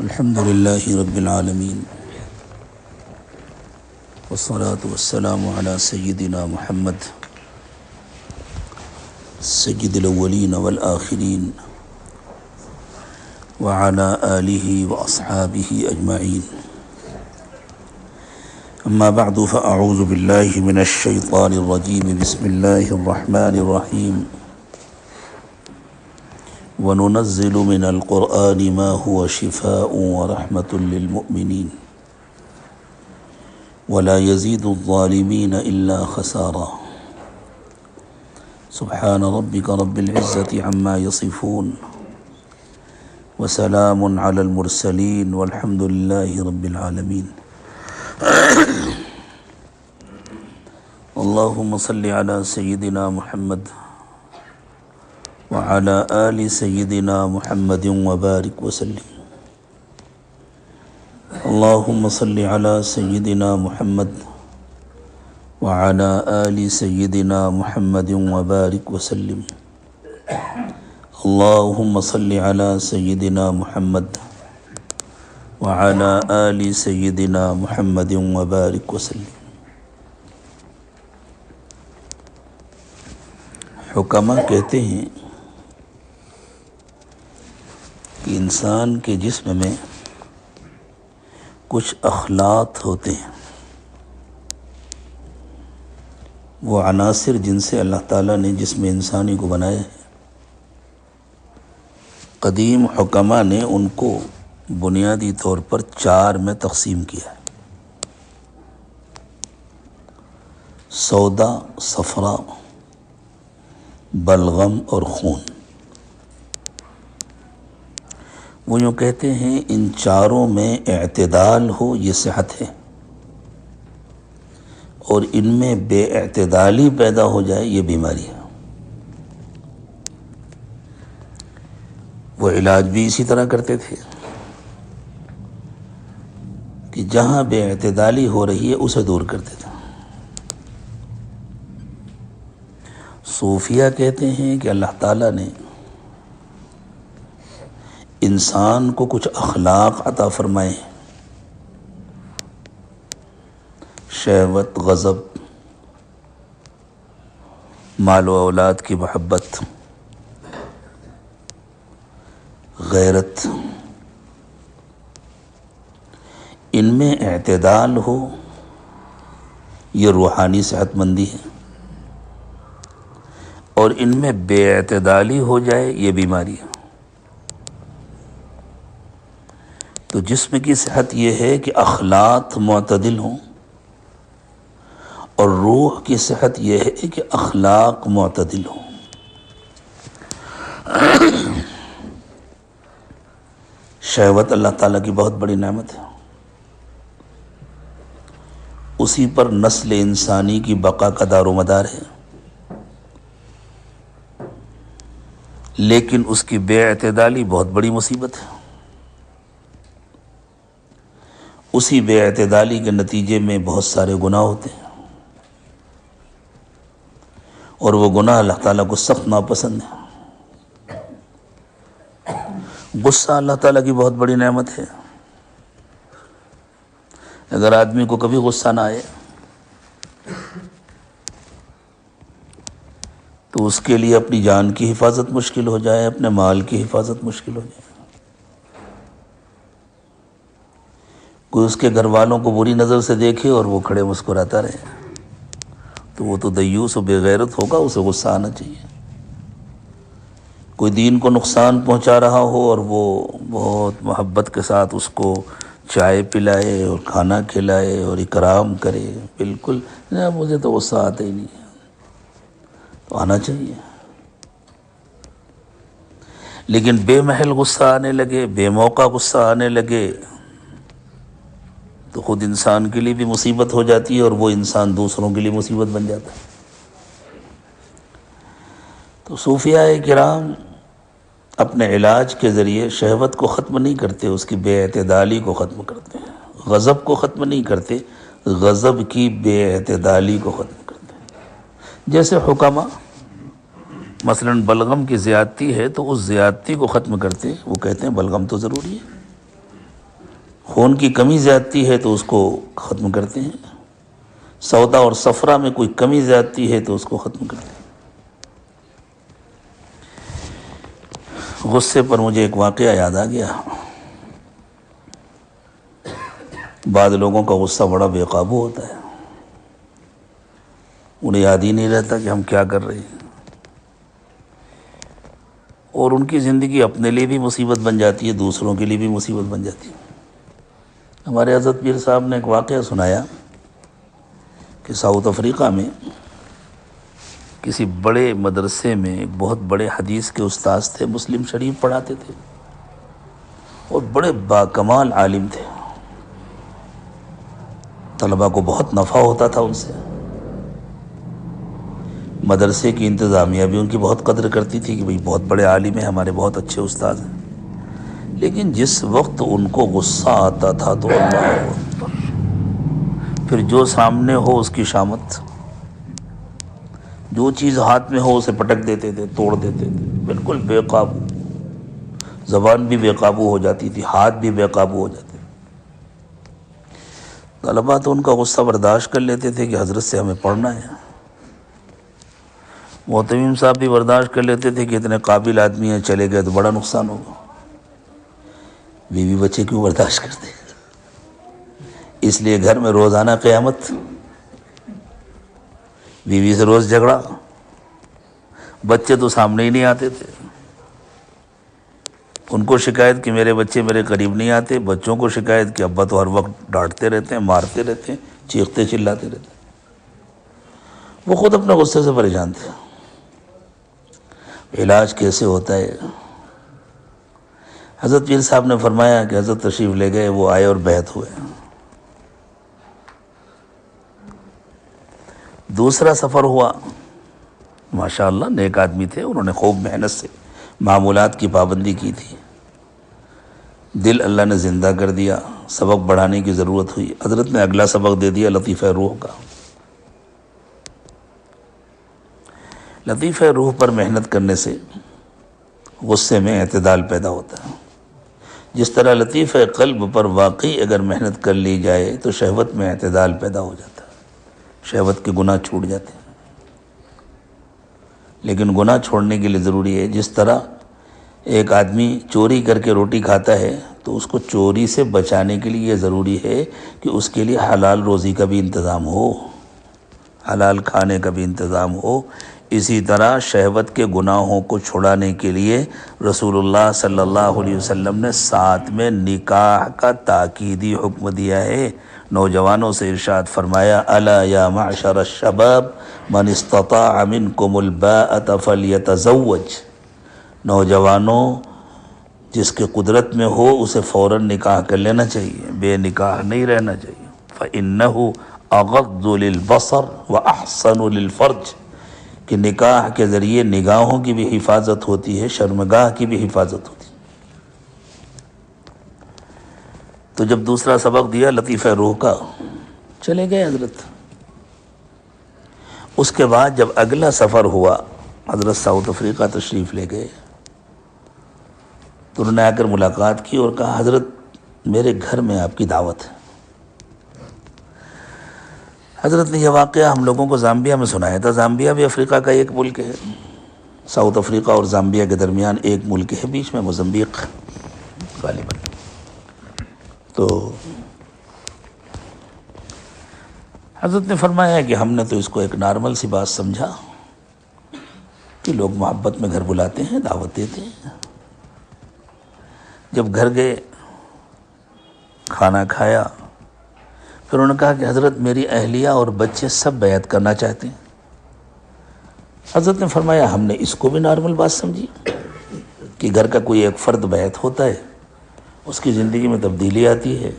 الحمد للہ رب العالمین والصلاة والسلام علی سیدنا محمد سید الاولین والآخرین وعلى آلہ واصحابہ اجمعین اما بعد فاعوذ باللہ من الشیطان الرجیم بسم اللہ الرحمن الرحیم وَنُنَزِّلُ مِنَ الْقُرْآنِ مَا هُوَ شِفَاءٌ وَرَحْمَةٌ لِّلْمُؤْمِنِينَ وَلَا يَزِيدُ الظَّالِمِينَ إِلَّا خَسَارًا سبحان ربك رب العزة عما يصفون وسلام على المرسلين والحمد لله رب العالمين اللهم صل على سيدنا محمد وعلى آل سيدنا محمد وبارك وسلم اللهم صل على سيدنا محمد وعلى آل سيدنا محمد وبارك وسلم اللهم صل على سيدنا محمد وعلى آل سيدنا محمد وبارك وسلم. حکماء کہتے ہیں کہ انسان کے جسم میں کچھ اخلاق ہوتے ہیں، وہ عناصر جن سے اللہ تعالیٰ نے جسم انسانی کو بنایا ہے. قدیم حکماء نے ان کو بنیادی طور پر 4 میں تقسیم کیا ہے: سودا، صفرا، بلغم اور خون. وہ یوں کہتے ہیں ان چاروں میں اعتدال ہو یہ صحت ہے، اور ان میں بے اعتدالی پیدا ہو جائے یہ بیماری ہے. وہ علاج بھی اسی طرح کرتے تھے کہ جہاں بے اعتدالی ہو رہی ہے اسے دور کرتے تھے. صوفیہ کہتے ہیں کہ اللہ تعالیٰ نے انسان کو کچھ اخلاق عطا فرمائے ہیں: شہوت، غضب، مال و اولاد کی محبت، غیرت. ان میں اعتدال ہو یہ روحانی صحت مندی ہے، اور ان میں بے اعتدالی ہو جائے یہ بیماری ہے. تو جسم کی صحت یہ ہے کہ اخلاق معتدل ہوں، اور روح کی صحت یہ ہے کہ اخلاق معتدل ہوں. شہوت اللہ تعالیٰ کی بہت بڑی نعمت ہے، اسی پر نسل انسانی کی بقا کا دار و مدار ہے، لیکن اس کی بے اعتدالی بہت بڑی مصیبت ہے. اسی بے اعتدالی کے نتیجے میں بہت سارے گناہ ہوتے ہیں، اور وہ گناہ اللہ تعالیٰ کو سخت ناپسند ہے. غصہ اللہ تعالیٰ کی بہت بڑی نعمت ہے. اگر آدمی کو کبھی غصہ نہ آئے تو اس کے لیے اپنی جان کی حفاظت مشکل ہو جائے، اپنے مال کی حفاظت مشکل ہو جائے. کوئی اس کے گھر والوں کو بری نظر سے دیکھے اور وہ کھڑے مسکراتا رہے تو وہ تو دیوس و بے غیرت ہوگا، اسے غصہ آنا چاہیے. کوئی دین کو نقصان پہنچا رہا ہو اور وہ بہت محبت کے ساتھ اس کو چائے پلائے اور کھانا کھلائے اور اکرام کرے، بالکل نہ مجھے تو غصہ آتا ہی نہیں ہے، تو آنا چاہیے. لیکن بے محل غصہ آنے لگے، بے موقع غصہ آنے لگے تو خود انسان کے لیے بھی مصیبت ہو جاتی ہے، اور وہ انسان دوسروں کے لیے مصیبت بن جاتا ہے. تو صوفیاء کرام اپنے علاج کے ذریعے شہوت کو ختم نہیں کرتے، اس کی بے اعتدالی کو ختم کرتے ہیں. غضب کو ختم نہیں کرتے، غضب کی بے اعتدالی کو ختم کرتے ہیں. جیسے حکماء مثلا بلغم کی زیادتی ہے تو اس زیادتی کو ختم کرتے، وہ کہتے ہیں بلغم تو ضروری ہے، خون کی کمی زیادتی ہے تو اس کو ختم کرتے ہیں، سودا اور صفرا میں کوئی کمی زیادتی ہے تو اس کو ختم کرتے ہیں۔ غصے پر مجھے ایک واقعہ یاد آ گیا۔ بعض لوگوں کا غصہ بڑا بے قابو ہوتا ہے، انہیں یاد ہی نہیں رہتا کہ ہم کیا کر رہے ہیں، اور ان کی زندگی اپنے لیے بھی مصیبت بن جاتی ہے، دوسروں کے لیے بھی مصیبت بن جاتی ہے۔ ہمارے حضرت پیر صاحب نے ایک واقعہ سنایا کہ ساؤتھ افریقہ میں کسی بڑے مدرسے میں ایک بہت بڑے حدیث کے استاذ تھے، مسلم شریف پڑھاتے تھے اور بڑے باکمال عالم تھے، طلباء کو بہت نفع ہوتا تھا ان سے، مدرسے کی انتظامیہ بھی ان کی بہت قدر کرتی تھی کہ بھئی بہت بڑے عالم ہیں، ہمارے بہت اچھے استاذ ہیں۔ لیکن جس وقت ان کو غصہ آتا تھا تو اللہ اکبر، پھر جو سامنے ہو اس کی شامت، جو چیز ہاتھ میں ہو اسے پٹک دیتے تھے، توڑ دیتے تھے، بالکل بے قابو، زبان بھی بے قابو ہو جاتی تھی، ہاتھ بھی بے قابو ہو جاتے تھے۔ طلباء تو ان کا غصہ برداشت کر لیتے تھے کہ حضرت سے ہمیں پڑھنا ہے، محتمیم صاحب بھی برداشت کر لیتے تھے کہ اتنے قابل آدمی ہیں، چلے گئے تو بڑا نقصان ہوگا۔ بیوی بچے کیوں برداشت کرتے؟ اس لیے گھر میں روزانہ قیامت، بیوی سے روز جھگڑا، بچے تو سامنے ہی نہیں آتے تھے، ان کو شکایت کہ میرے بچے میرے قریب نہیں آتے، بچوں کو شکایت کہ ابا تو ہر وقت ڈانٹتے رہتے ہیں، مارتے رہتے ہیں، چیختے چلاتے رہتے ہیں۔ وہ خود اپنے غصے سے پریشان تھے۔ علاج کیسے ہوتا ہے؟ حضرت پیر صاحب نے فرمایا کہ حضرت تشریف لے گئے، وہ آئے اور بیعت ہوئے۔ دوسرا سفر ہوا، ماشاءاللہ نیک آدمی تھے، انہوں نے خوب محنت سے معمولات کی پابندی کی تھی، دل اللہ نے زندہ کر دیا، سبق بڑھانے کی ضرورت ہوئی، حضرت نے اگلا سبق دے دیا لطیفہ روح کا۔ لطیفہ روح پر محنت کرنے سے غصے میں اعتدال پیدا ہوتا ہے، جس طرح لطیفہ قلب پر واقعی اگر محنت کر لی جائے تو شہوت میں اعتدال پیدا ہو جاتا ہے، شہوت کے گناہ چھوٹ جاتے ہیں۔ لیکن گناہ چھوڑنے کے لیے ضروری ہے، جس طرح ایک آدمی چوری کر کے روٹی کھاتا ہے تو اس کو چوری سے بچانے کے لیے یہ ضروری ہے کہ اس کے لیے حلال روزی کا بھی انتظام ہو، حلال کھانے کا بھی انتظام ہو۔ اسی طرح شہوت کے گناہوں کو چھڑانے کے لیے رسول اللہ صلی اللہ علیہ وسلم نے ساتھ میں نکاح کا تاکیدی حکم دیا ہے۔ نوجوانوں سے ارشاد فرمایا، الا یا معشر الشباب من استطاع منکم الباءۃ فلیتزوج، نوجوانوں جس کے قدرت میں ہو اسے فوراً نکاح کر لینا چاہیے، بے نکاح نہیں رہنا چاہیے۔ فإنہ اغض للبصر واحسن للفرج، کہ نکاح کے ذریعے نگاہوں کی بھی حفاظت ہوتی ہے، شرمگاہ کی بھی حفاظت ہوتی ہے۔ تو جب دوسرا سبق دیا لطیفہ روح کا، چلے گئے حضرت۔ اس کے بعد جب اگلا سفر ہوا، حضرت ساؤتھ افریقہ تشریف لے گئے، تو انہوں نے آ کر ملاقات کی اور کہا، حضرت میرے گھر میں آپ کی دعوت ہے۔ حضرت نے یہ واقعہ ہم لوگوں کو زامبیا میں سنایا تھا۔ زامبیا بھی افریقہ کا ایک ملک ہے، ساؤتھ افریقہ اور زامبیا کے درمیان ایک ملک ہے، بیچ میں موزمبیق غالباً۔ تو حضرت نے فرمایا کہ ہم نے تو اس کو ایک نارمل سی بات سمجھا کہ لوگ محبت میں گھر بلاتے ہیں، دعوت دیتے ہیں۔ جب گھر گئے، کھانا کھایا، پھر انہوں نے کہا کہ حضرت میری اہلیہ اور بچے سب بیعت کرنا چاہتے ہیں۔ حضرت نے فرمایا ہم نے اس کو بھی نارمل بات سمجھی کہ گھر کا کوئی ایک فرد بیعت ہوتا ہے، اس کی زندگی میں تبدیلی آتی ہے،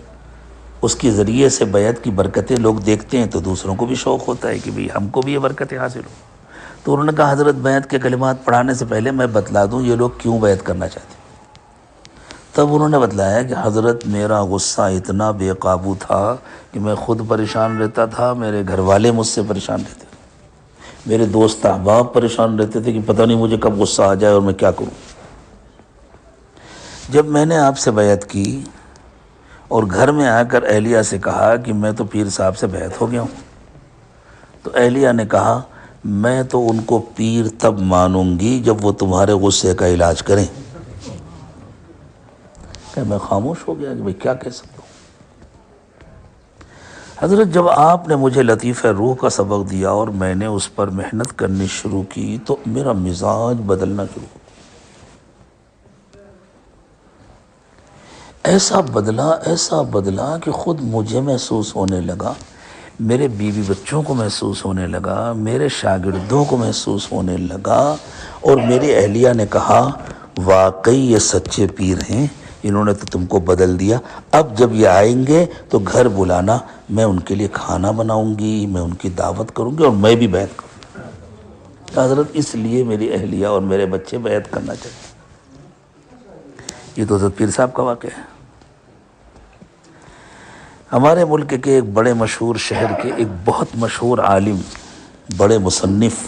اس کے ذریعے سے بیعت کی برکتیں لوگ دیکھتے ہیں تو دوسروں کو بھی شوق ہوتا ہے کہ بھئی ہم کو بھی یہ برکتیں حاصل ہوں۔ تو انہوں نے کہا حضرت بیعت کے کلمات پڑھانے سے پہلے میں بتلا دوں یہ لوگ کیوں بیعت کرنا چاہتے ہیں۔ تب انہوں نے بتلایا کہ حضرت میرا غصہ اتنا بے قابو تھا کہ میں خود پریشان رہتا تھا، میرے گھر والے مجھ سے پریشان رہتے تھے، میرے دوست احباب پریشان رہتے تھے کہ پتہ نہیں مجھے کب غصہ آ جائے اور میں کیا کروں۔ جب میں نے آپ سے بیعت کی اور گھر میں آ کر اہلیہ سے کہا کہ میں تو پیر صاحب سے بیعت ہو گیا ہوں. تو اہلیہ نے کہا میں تو ان کو پیر تب مانوں گی جب وہ تمہارے غصے کا علاج کریں. کہ میں خاموش ہو گیا کہ بھئی کیا کہہ سکتا ہوں. حضرت جب آپ نے مجھے لطیفہ روح کا سبق دیا اور میں نے اس پر محنت کرنی شروع کی تو میرا مزاج بدلنا شروع ہو. ایسا بدلا کہ خود مجھے محسوس ہونے لگا، میرے بیوی بچوں کو محسوس ہونے لگا، میرے شاگردوں کو محسوس ہونے لگا. اور میری اہلیہ نے کہا واقعی یہ سچے پیر ہیں، انہوں نے تو تم کو بدل دیا. اب جب یہ آئیں گے تو گھر بلانا، میں ان کے لیے کھانا بناؤں گی، میں ان کی دعوت کروں گی اور میں بھی بیعت کروں گی. حضرت اس لیے میری اہلیہ اور میرے بچے بیعت کرنا چاہتے. یہ تو حضرت پیر صاحب کا واقعہ ہے. ہمارے ملک کے ایک بڑے مشہور شہر کے ایک بہت مشہور عالم، بڑے مصنف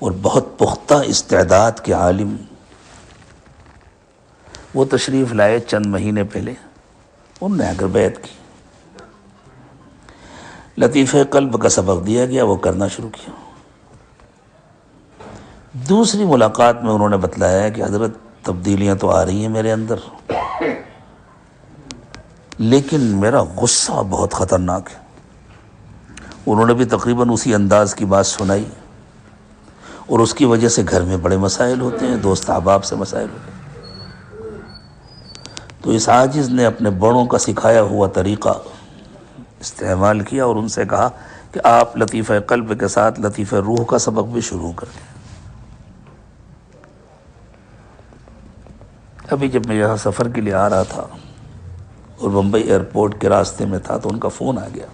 اور بہت پختہ استعداد کے عالم، وہ تشریف لائے چند مہینے پہلے. انہوں نے آ کر بیعت کی، لطیفہ قلب کا سبق دیا گیا، وہ کرنا شروع کیا. دوسری ملاقات میں انہوں نے بتلایا کہ حضرت تبدیلیاں تو آ رہی ہیں میرے اندر، لیکن میرا غصہ بہت خطرناک ہے. انہوں نے بھی تقریباً اسی انداز کی بات سنائی، اور اس کی وجہ سے گھر میں بڑے مسائل ہوتے ہیں، دوست احباب سے مسائل ہوتے ہیں. تو اس عاجز نے اپنے بڑوں کا سکھایا ہوا طریقہ استعمال کیا اور ان سے کہا کہ آپ لطیفہ قلب کے ساتھ لطیفہ روح کا سبق بھی شروع کر دیں. ابھی جب میں یہاں سفر کے لیے آ رہا تھا اور بمبئی ایئرپورٹ کے راستے میں تھا تو ان کا فون آ گیا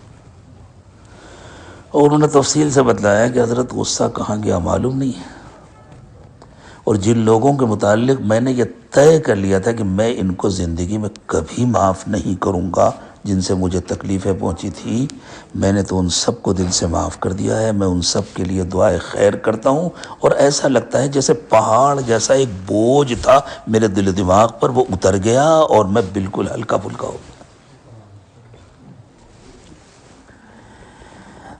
اور انہوں نے تفصیل سے بتلایا کہ حضرت غصہ کہاں گیا معلوم نہیں ہے، اور جن لوگوں کے متعلق میں نے یہ طے کر لیا تھا کہ میں ان کو زندگی میں کبھی معاف نہیں کروں گا، جن سے مجھے تکلیفیں پہنچی تھی، میں نے تو ان سب کو دل سے معاف کر دیا ہے. میں ان سب کے لیے دعائے خیر کرتا ہوں، اور ایسا لگتا ہے جیسے پہاڑ جیسا ایک بوجھ تھا میرے دل و دماغ پر، وہ اتر گیا اور میں بالکل ہلکا پھلکا ہو گیا.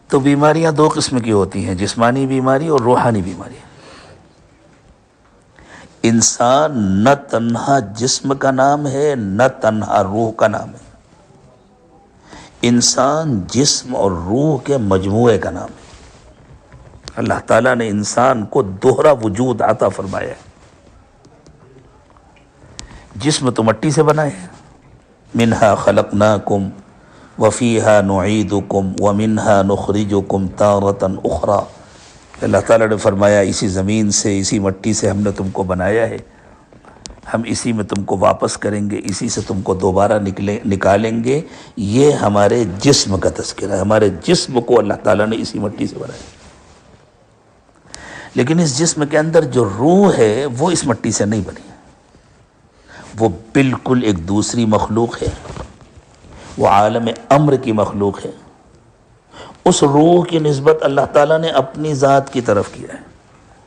تو بیماریاں دو قسم کی ہوتی ہیں، جسمانی بیماری اور روحانی بیماری. انسان نہ تنہا جسم کا نام ہے نہ تنہا روح کا نام ہے، انسان جسم اور روح کے مجموعے کا نام ہے. اللہ تعالیٰ نے انسان کو دوہرا وجود عطا فرمایا ہے. جسم تو مٹی سے بنا ہے، منہا خلقناکم وفیہا نعیدکم ومنہا نخرجکم تارۃ اخری. اللہ تعالیٰ نے فرمایا اسی زمین سے، اسی مٹی سے ہم نے تم کو بنایا ہے، ہم اسی میں تم کو واپس کریں گے، اسی سے تم کو دوبارہ نکالیں گے. یہ ہمارے جسم کا تذکرہ ہے. ہمارے جسم کو اللہ تعالیٰ نے اسی مٹی سے بنایا، لیکن اس جسم کے اندر جو روح ہے وہ اس مٹی سے نہیں بنی، وہ بالکل ایک دوسری مخلوق ہے، وہ عالم امر کی مخلوق ہے. اس روح کی نسبت اللہ تعالیٰ نے اپنی ذات کی طرف کیا ہے.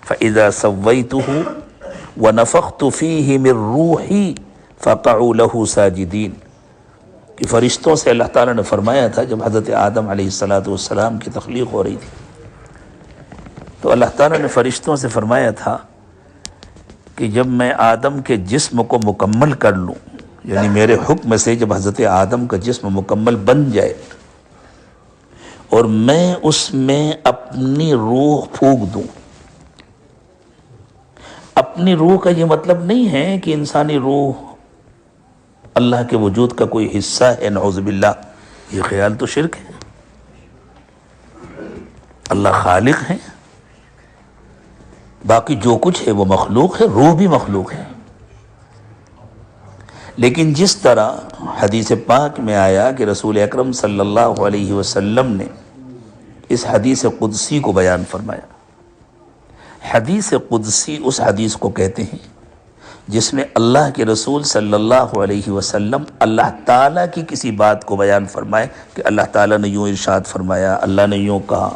فَإِذَا سَوَّيْتُهُ وَنَفَخْتُ فِيهِ مِن رُوحِي فَقَعُوا لَهُ سَاجِدِينَ. کہ فرشتوں سے اللہ تعالیٰ نے فرمایا تھا جب حضرت آدم علیہ السلام کی تخلیق ہو رہی تھی، تو اللہ تعالیٰ نے فرشتوں سے فرمایا تھا کہ جب میں آدم کے جسم کو مکمل کر لوں، یعنی میرے حکم سے جب حضرت آدم کا جسم مکمل بن جائے اور میں اس میں اپنی روح پھونک دوں. اپنی روح کا یہ مطلب نہیں ہے کہ انسانی روح اللہ کے وجود کا کوئی حصہ ہے، نعوذ باللہ، یہ خیال تو شرک ہے. اللہ خالق ہے، باقی جو کچھ ہے وہ مخلوق ہے، روح بھی مخلوق ہے. لیکن جس طرح حدیث پاک میں آیا کہ رسول اکرم صلی اللہ علیہ وسلم نے اس حدیث قدسی کو بیان فرمایا. حدیث قدسی اس حدیث کو کہتے ہیں جس میں اللہ کے رسول صلی اللہ علیہ وسلم اللہ تعالیٰ کی کسی بات کو بیان فرمائے کہ اللہ تعالیٰ نے یوں ارشاد فرمایا، اللہ نے یوں کہا.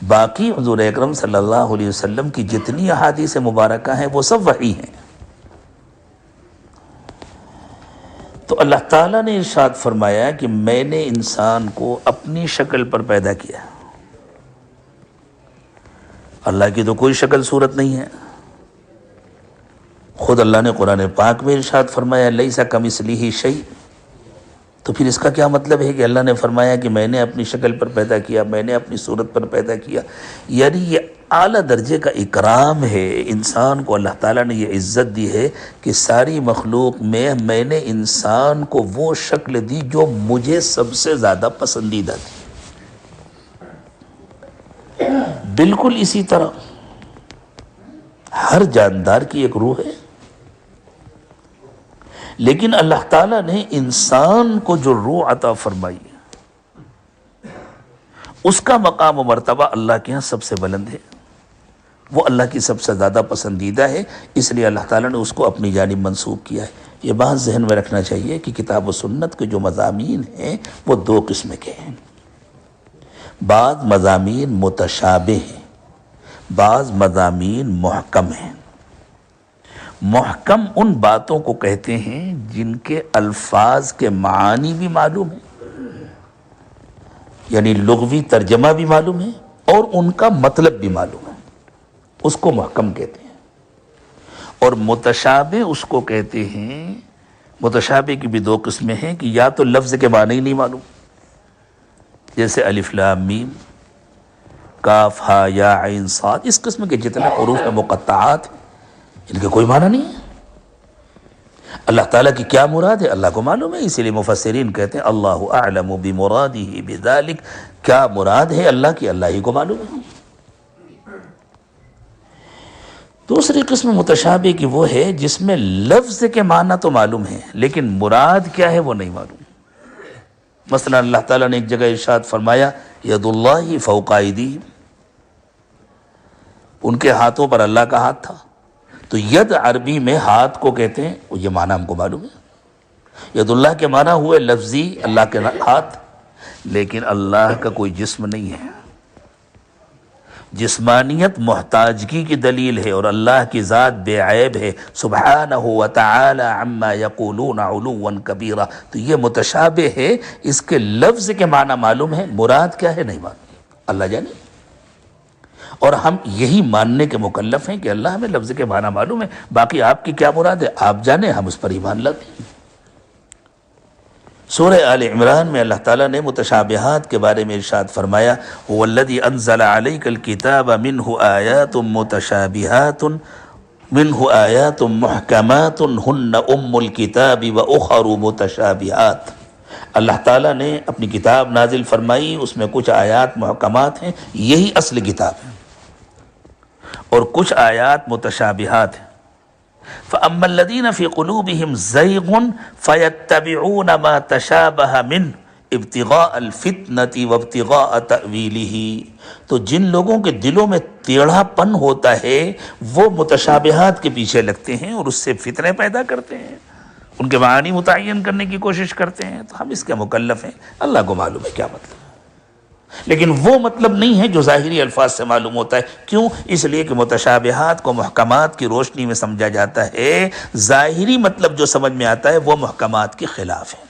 باقی حضور اکرم صلی اللہ علیہ وسلم کی جتنی احادیث مبارکہ ہیں وہ سب وحی ہیں. تو اللہ تعالیٰ نے ارشاد فرمایا کہ میں نے انسان کو اپنی شکل پر پیدا کیا. اللہ کی تو کوئی شکل صورت نہیں ہے. خود اللہ نے قرآن پاک میں ارشاد فرمایا لیس کمثلہ شیء. تو پھر اس کا کیا مطلب ہے کہ اللہ نے فرمایا کہ میں نے اپنی شکل پر پیدا کیا، میں نے اپنی صورت پر پیدا کیا؟ یعنی یہ اعلیٰ درجے کا اکرام ہے. انسان کو اللہ تعالیٰ نے یہ عزت دی ہے کہ ساری مخلوق میں نے انسان کو وہ شکل دی جو مجھے سب سے زیادہ پسندیدہ تھی. بالکل اسی طرح ہر جاندار کی ایک روح ہے، لیکن اللہ تعالیٰ نے انسان کو جو روح عطا فرمائی اس کا مقام و مرتبہ اللہ کے ہاں سب سے بلند ہے، وہ اللہ کی سب سے زیادہ پسندیدہ ہے. اس لیے اللہ تعالیٰ نے اس کو اپنی جانب منسوب کیا ہے. یہ بات ذہن میں رکھنا چاہیے کہ کتاب و سنت کے جو مضامین ہیں وہ دو قسم کے ہیں. بعض مضامین متشابہ ہیں، بعض مضامین محکم ہیں. محکم ان باتوں کو کہتے ہیں جن کے الفاظ کے معانی بھی معلوم ہیں، یعنی لغوی ترجمہ بھی معلوم ہے اور ان کا مطلب بھی معلوم ہے، اس کو محکم کہتے ہیں. اور متشابہ اس کو کہتے ہیں، متشابہ کی بھی دو قسمیں ہیں کہ یا تو لفظ کے معنی ہی نہیں معلوم، جیسے الف لام میم، کاف ہا یا عین صاد، اس قسم کے جتنے حروف مقطعات ہیں ان کے کوئی معنی نہیں ہے. اللہ تعالیٰ کی کیا مراد ہے اللہ کو معلوم ہے. اسی لیے مفسرین کہتے ہیں اللہ اعلم بمرادہ بذلک، کیا مراد ہے اللہ کی اللہ ہی کو معلوم ہے. دوسری قسم متشابہ کی وہ ہے جس میں لفظ کے معنی تو معلوم ہے لیکن مراد کیا ہے وہ نہیں معلوم. مثلا اللہ تعالیٰ نے ایک جگہ ارشاد فرمایا ید اللہ فوق ایدیہم، ان کے ہاتھوں پر اللہ کا ہاتھ تھا. تو ید عربی میں ہاتھ کو کہتے ہیں، یہ معنی ہم کو معلوم ہے. ید اللہ کے معنی ہوئے لفظی اللہ کے ہاتھ، لیکن اللہ کا کوئی جسم نہیں ہے. جسمانیت محتاجگی کی دلیل ہے اور اللہ کی ذات بے عیب ہے، سبحانہ وتعالی عما یقولون علوا کبیرا. تو یہ متشابہ ہے، اس کے لفظ کے معنی معلوم ہے، مراد کیا ہے نہیں معلوم، اللہ جانے. اور ہم یہی ماننے کے مکلف ہیں کہ اللہ ہمیں لفظ کے معنی معلوم ہے، باقی آپ کی کیا مراد ہے آپ جانیں، ہم اس پر ایمان لاتے ہیں. سورہ آل عمران میں اللہ تعالیٰ نے متشابہات کے بارے میں ارشاد فرمایا هو الذی انزل علیک الکتاب منہ آیات متشابہات منہ آیات محکمات ہن ام الکتاب واخر متشابہات. اللہ تعالیٰ نے اپنی کتاب نازل فرمائی، اس میں کچھ آیات محکمات ہیں، یہی اصل کتاب ہے، اور کچھ آیات متشابہات ہیں. فَأَمَّا الَّذِينَ فِي قُلُوبِهِمْ زَيْغٌ فَيَتَّبِعُونَ مَا تَشَابَهَ مِنْهُ ابْتِغَاءَ الْفِتْنَةِ وَابْتِغَاءَ تَأْوِيلِهِ. تو جن لوگوں کے دلوں میں ٹیڑھا پن ہوتا ہے وہ متشابہات کے پیچھے لگتے ہیں اور اس سے فتنے پیدا کرتے ہیں، ان کے معانی متعین کرنے کی کوشش کرتے ہیں. تو ہم اس کے مکلف ہیں، اللہ کو معلوم ہے کیا مطلب، لیکن وہ مطلب نہیں ہے جو ظاہری الفاظ سے معلوم ہوتا ہے. کیوں؟ اس لیے کہ متشابہات کو محکمات کی روشنی میں سمجھا جاتا ہے. ظاہری مطلب جو سمجھ میں آتا ہے وہ محکمات کے خلاف ہے.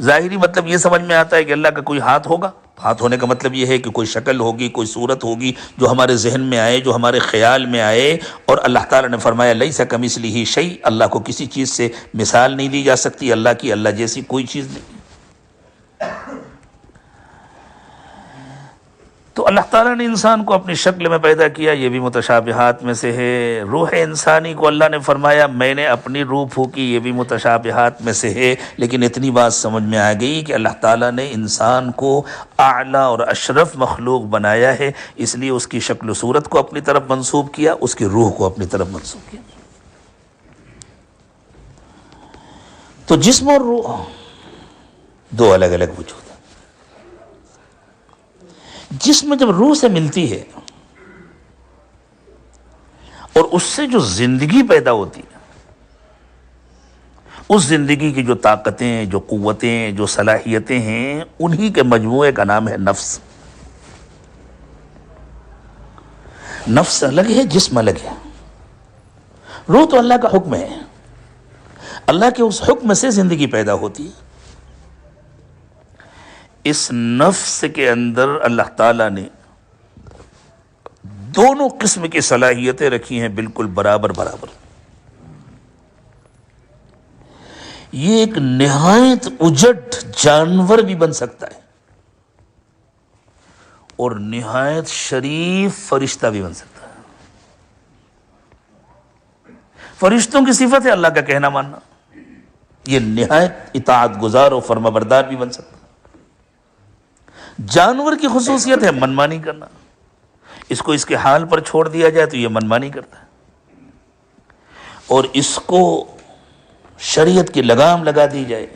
ظاہری مطلب یہ سمجھ میں آتا ہے کہ اللہ کا کوئی ہاتھ ہوگا، ہاتھ ہونے کا مطلب یہ ہے کہ کوئی شکل ہوگی، کوئی صورت ہوگی جو ہمارے ذہن میں آئے، جو ہمارے خیال میں آئے. اور اللہ تعالیٰ نے فرمایا لیس کمثلہ شیء، اللہ کو کسی چیز سے مثال نہیں دی جا سکتی، اللہ کی اللہ جیسی کوئی چیز نہیں. تو اللہ تعالیٰ نے انسان کو اپنی شکل میں پیدا کیا، یہ بھی متشابہات میں سے ہے. روح انسانی کو اللہ نے فرمایا میں نے اپنی روح پھونکی، یہ بھی متشابہات میں سے ہے. لیکن اتنی بات سمجھ میں آ گئی کہ اللہ تعالیٰ نے انسان کو اعلیٰ اور اشرف مخلوق بنایا ہے، اس لیے اس کی شکل و صورت کو اپنی طرف منسوب کیا، اس کی روح کو اپنی طرف منسوب کیا. تو جسم اور روح دو الگ الگ وجود. جسم جب روح سے ملتی ہے اور اس سے جو زندگی پیدا ہوتی ہے، اس زندگی کی جو طاقتیں، جو قوتیں، جو صلاحیتیں ہیں، انہی کے مجموعے کا نام ہے نفس. نفس الگ ہے، جسم الگ ہے. روح تو اللہ کا حکم ہے. اللہ کے اس حکم سے زندگی پیدا ہوتی ہے۔ اس نفس کے اندر اللہ تعالیٰ نے دونوں قسم کی صلاحیتیں رکھی ہیں، بالکل برابر برابر۔ یہ ایک نہایت اجڑ جانور بھی بن سکتا ہے اور نہایت شریف فرشتہ بھی بن سکتا ہے۔ فرشتوں کی صفت ہے اللہ کا کہنا ماننا، یہ نہایت اطاعت گزار اور فرما بردار بھی بن سکتا ہے۔ جانور کی خصوصیت ہے منمانی کرنا، اس کو اس کے حال پر چھوڑ دیا جائے تو یہ منمانی کرتا ہے، اور اس کو شریعت کی لگام لگا دی جائے،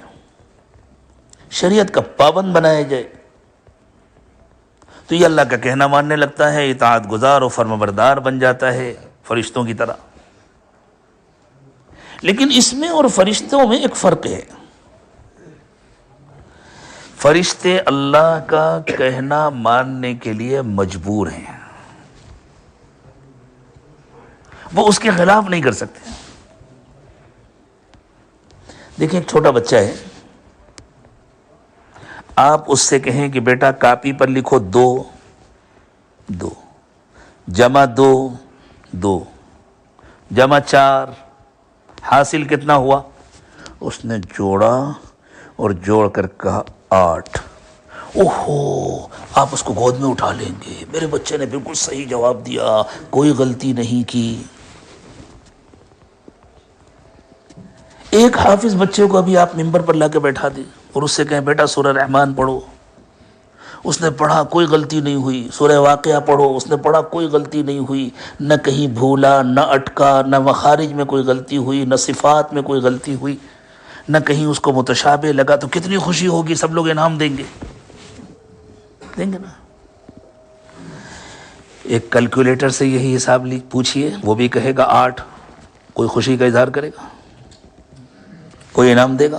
شریعت کا پابند بنایا جائے تو یہ اللہ کا کہنا ماننے لگتا ہے، اطاعت گزار اور فرما بردار بن جاتا ہے فرشتوں کی طرح۔ لیکن اس میں اور فرشتوں میں ایک فرق ہے۔ فرشتے اللہ کا کہنا ماننے کے لیے مجبور ہیں، وہ اس کے خلاف نہیں کر سکتے۔ دیکھیں ایک چھوٹا بچہ ہے، آپ اس سے کہیں کہ بیٹا کاپی پر لکھو 2 2 جمع 2 2 جمع 4 حاصل کتنا ہوا؟ اس نے جوڑا اور جوڑ کر کہا 8۔ اوہو، آپ اس کو گود میں اٹھا لیں گے، میرے بچے نے بالکل صحیح جواب دیا، کوئی غلطی نہیں کی۔ ایک حافظ بچے کو ابھی آپ ممبر پر لا کے بیٹھا دیں اور اس سے کہیں بیٹا سورہ رحمان پڑھو، اس نے پڑھا کوئی غلطی نہیں ہوئی۔ سورہ واقعہ پڑھو، اس نے پڑھا کوئی غلطی نہیں ہوئی، نہ کہیں بھولا، نہ اٹکا، نہ مخارج میں کوئی غلطی ہوئی، نہ صفات میں کوئی غلطی ہوئی، نہ کہیں اس کو متشابہ لگا، تو کتنی خوشی ہوگی، سب لوگ انعام دیں گے نا۔ ایک کیلکولیٹر سے یہی حساب پوچھئے، وہ بھی کہے گا 8، کوئی خوشی کا اظہار کرے گا؟ کوئی انعام دے گا؟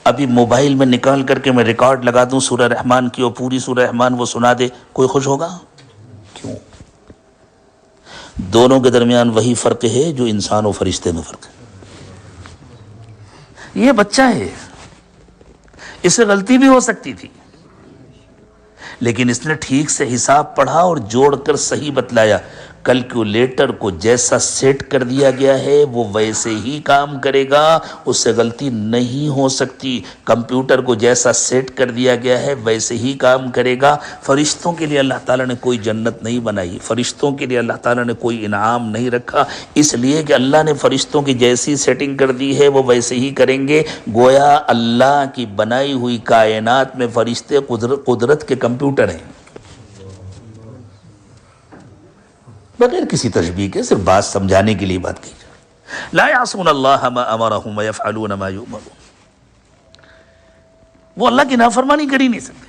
ابھی موبائل میں نکال کر کے میں ریکارڈ لگا دوں سورہ رحمان کی اور پوری سورہ رحمان وہ سنا دے، کوئی خوش ہوگا؟ کیوں؟ دونوں کے درمیان وہی فرق ہے جو انسان و فرشتے میں فرق ہے۔ یہ بچہ ہے، اس سے غلطی بھی ہو سکتی تھی، لیکن اس نے ٹھیک سے حساب پڑھا اور جوڑ کر صحیح بتلایا۔ کیلکولیٹر کو جیسا سیٹ کر دیا گیا ہے وہ ویسے ہی کام کرے گا، اس سے غلطی نہیں ہو سکتی۔ کمپیوٹر کو جیسا سیٹ کر دیا گیا ہے ویسے ہی کام کرے گا۔ فرشتوں کے لیے اللہ تعالیٰ نے کوئی جنت نہیں بنائی، فرشتوں کے لیے اللہ تعالیٰ نے کوئی انعام نہیں رکھا، اس لیے کہ اللہ نے فرشتوں کی جیسی سیٹنگ کر دی ہے وہ ویسے ہی کریں گے۔ گویا اللہ کی بنائی ہوئی کائنات میں فرشتے قدرت کے کمپیوٹر ہیں، بغیر کسی تشبیہ کے، صرف بات سمجھانے کے لیے بات کی جائے۔ لا یعصون اللہ ما امرہم ویفعلون ما یؤمرون، وہ اللہ کی نافرمانی کر ہی نہیں سکتے۔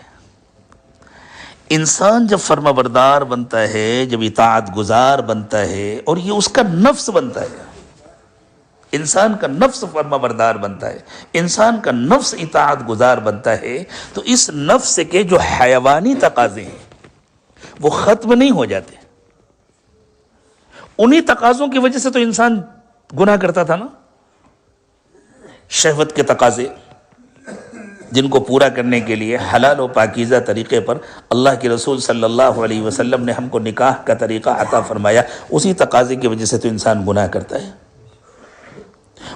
انسان جب فرما بردار بنتا ہے، جب اطاعت گزار بنتا ہے، اور یہ اس کا نفس بنتا ہے، انسان کا نفس فرما بردار بنتا ہے، انسان کا نفس اطاعت گزار بنتا ہے، تو اس نفس کے جو حیوانی تقاضے ہیں وہ ختم نہیں ہو جاتے۔ انہی تقاضوں کی وجہ سے تو انسان گناہ کرتا تھا نا، شہوت کے تقاضے جن کو پورا کرنے کے لیے حلال و پاکیزہ طریقے پر اللہ کے رسول صلی اللہ علیہ وسلم نے ہم کو نکاح کا طریقہ عطا فرمایا، اسی تقاضے کی وجہ سے تو انسان گناہ کرتا ہے۔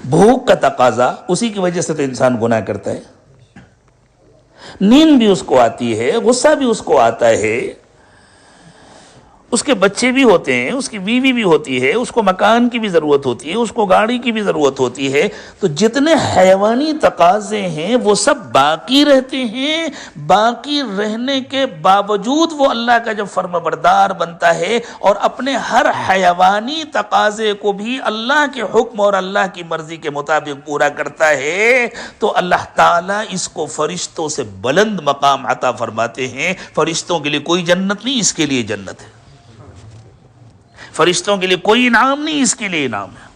بھوک کا تقاضا، اسی کی وجہ سے تو انسان گناہ کرتا ہے۔ نیند بھی اس کو آتی ہے، غصہ بھی اس کو آتا ہے، اس کے بچے بھی ہوتے ہیں، اس کی بیوی بھی ہوتی ہے، اس کو مکان کی بھی ضرورت ہوتی ہے، اس کو گاڑی کی بھی ضرورت ہوتی ہے، تو جتنے حیوانی تقاضے ہیں وہ سب باقی رہتے ہیں۔ باقی رہنے کے باوجود وہ اللہ کا جب فرما بردار بنتا ہے اور اپنے ہر حیوانی تقاضے کو بھی اللہ کے حکم اور اللہ کی مرضی کے مطابق پورا کرتا ہے، تو اللہ تعالیٰ اس کو فرشتوں سے بلند مقام عطا فرماتے ہیں۔ فرشتوں کے لیے کوئی جنت نہیں، اس کے لیے جنت ہے۔ فرشتوں کے لیے کوئی انعام نہیں، اس کے لیے انعام ہے۔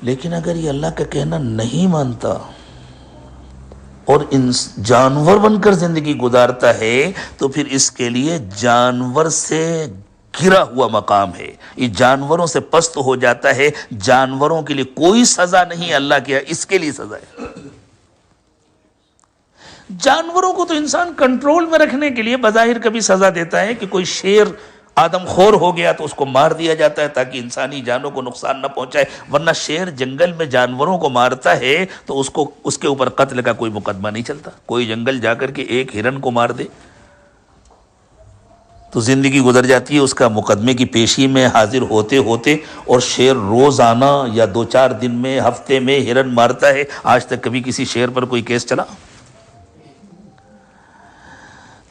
لیکن اگر یہ اللہ کا کہنا نہیں مانتا اور جانور بن کر زندگی گزارتا ہے تو پھر اس کے لیے جانور سے گرا ہوا مقام ہے، یہ جانوروں سے پست ہو جاتا ہے، جانوروں کے لیے کوئی سزا نہیں ہے، اللہ کے اس کے لیے سزا ہے۔ جانوروں کو تو انسان کنٹرول میں رکھنے کے لیے بظاہر کبھی سزا دیتا ہے کہ کوئی شیر آدم خور ہو گیا تو اس کو مار دیا جاتا ہے تاکہ انسانی جانوں کو نقصان نہ پہنچائے، ورنہ شیر جنگل میں جانوروں کو مارتا ہے تو اس کے اوپر قتل کا کوئی مقدمہ نہیں چلتا۔ کوئی جنگل جا کر کے ایک ہرن کو مار دے تو زندگی گزر جاتی ہے اس کا مقدمے کی پیشی میں حاضر ہوتے ہوتے، اور شیر روزانہ یا 2-4 دن میں، ہفتے میں ہرن مارتا ہے۔ آج تک کبھی کسی شیر پر کوئی کیس چلا؟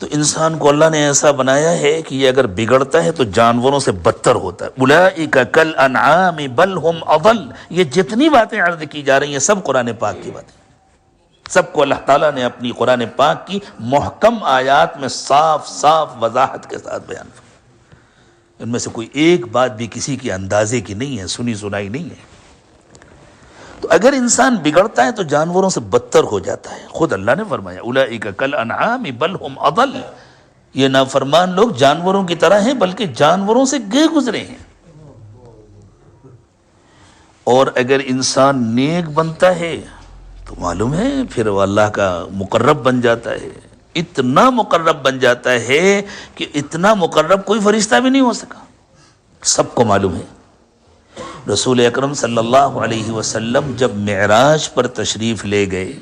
تو انسان کو اللہ نے ایسا بنایا ہے کہ یہ اگر بگڑتا ہے تو جانوروں سے بدتر ہوتا ہے۔ اولئک کالانعام بل ہم اضل، یہ جتنی باتیں عرض کی جا رہی ہیں سب قرآن پاک کی باتیں، سب کو اللہ تعالیٰ نے اپنی قرآن پاک کی محکم آیات میں صاف صاف وضاحت کے ساتھ بیان کیا۔ ان میں سے کوئی ایک بات بھی کسی کے اندازے کی نہیں ہے، سنی سنائی نہیں ہے۔ تو اگر انسان بگڑتا ہے تو جانوروں سے بدتر ہو جاتا ہے۔ خود اللہ نے فرمایا اولئک کالانعام بل ہم اضل، یہ نافرمان لوگ جانوروں کی طرح ہیں بلکہ جانوروں سے گئے گزرے ہیں۔ اور اگر انسان نیک بنتا ہے تو معلوم ہے پھر وہ اللہ کا مقرب بن جاتا ہے، اتنا مقرب بن جاتا ہے کہ اتنا مقرب کوئی فرشتہ بھی نہیں ہو سکا۔ سب کو معلوم ہے رسول اکرم صلی اللہ علیہ وسلم جب معراج پر تشریف لے گئے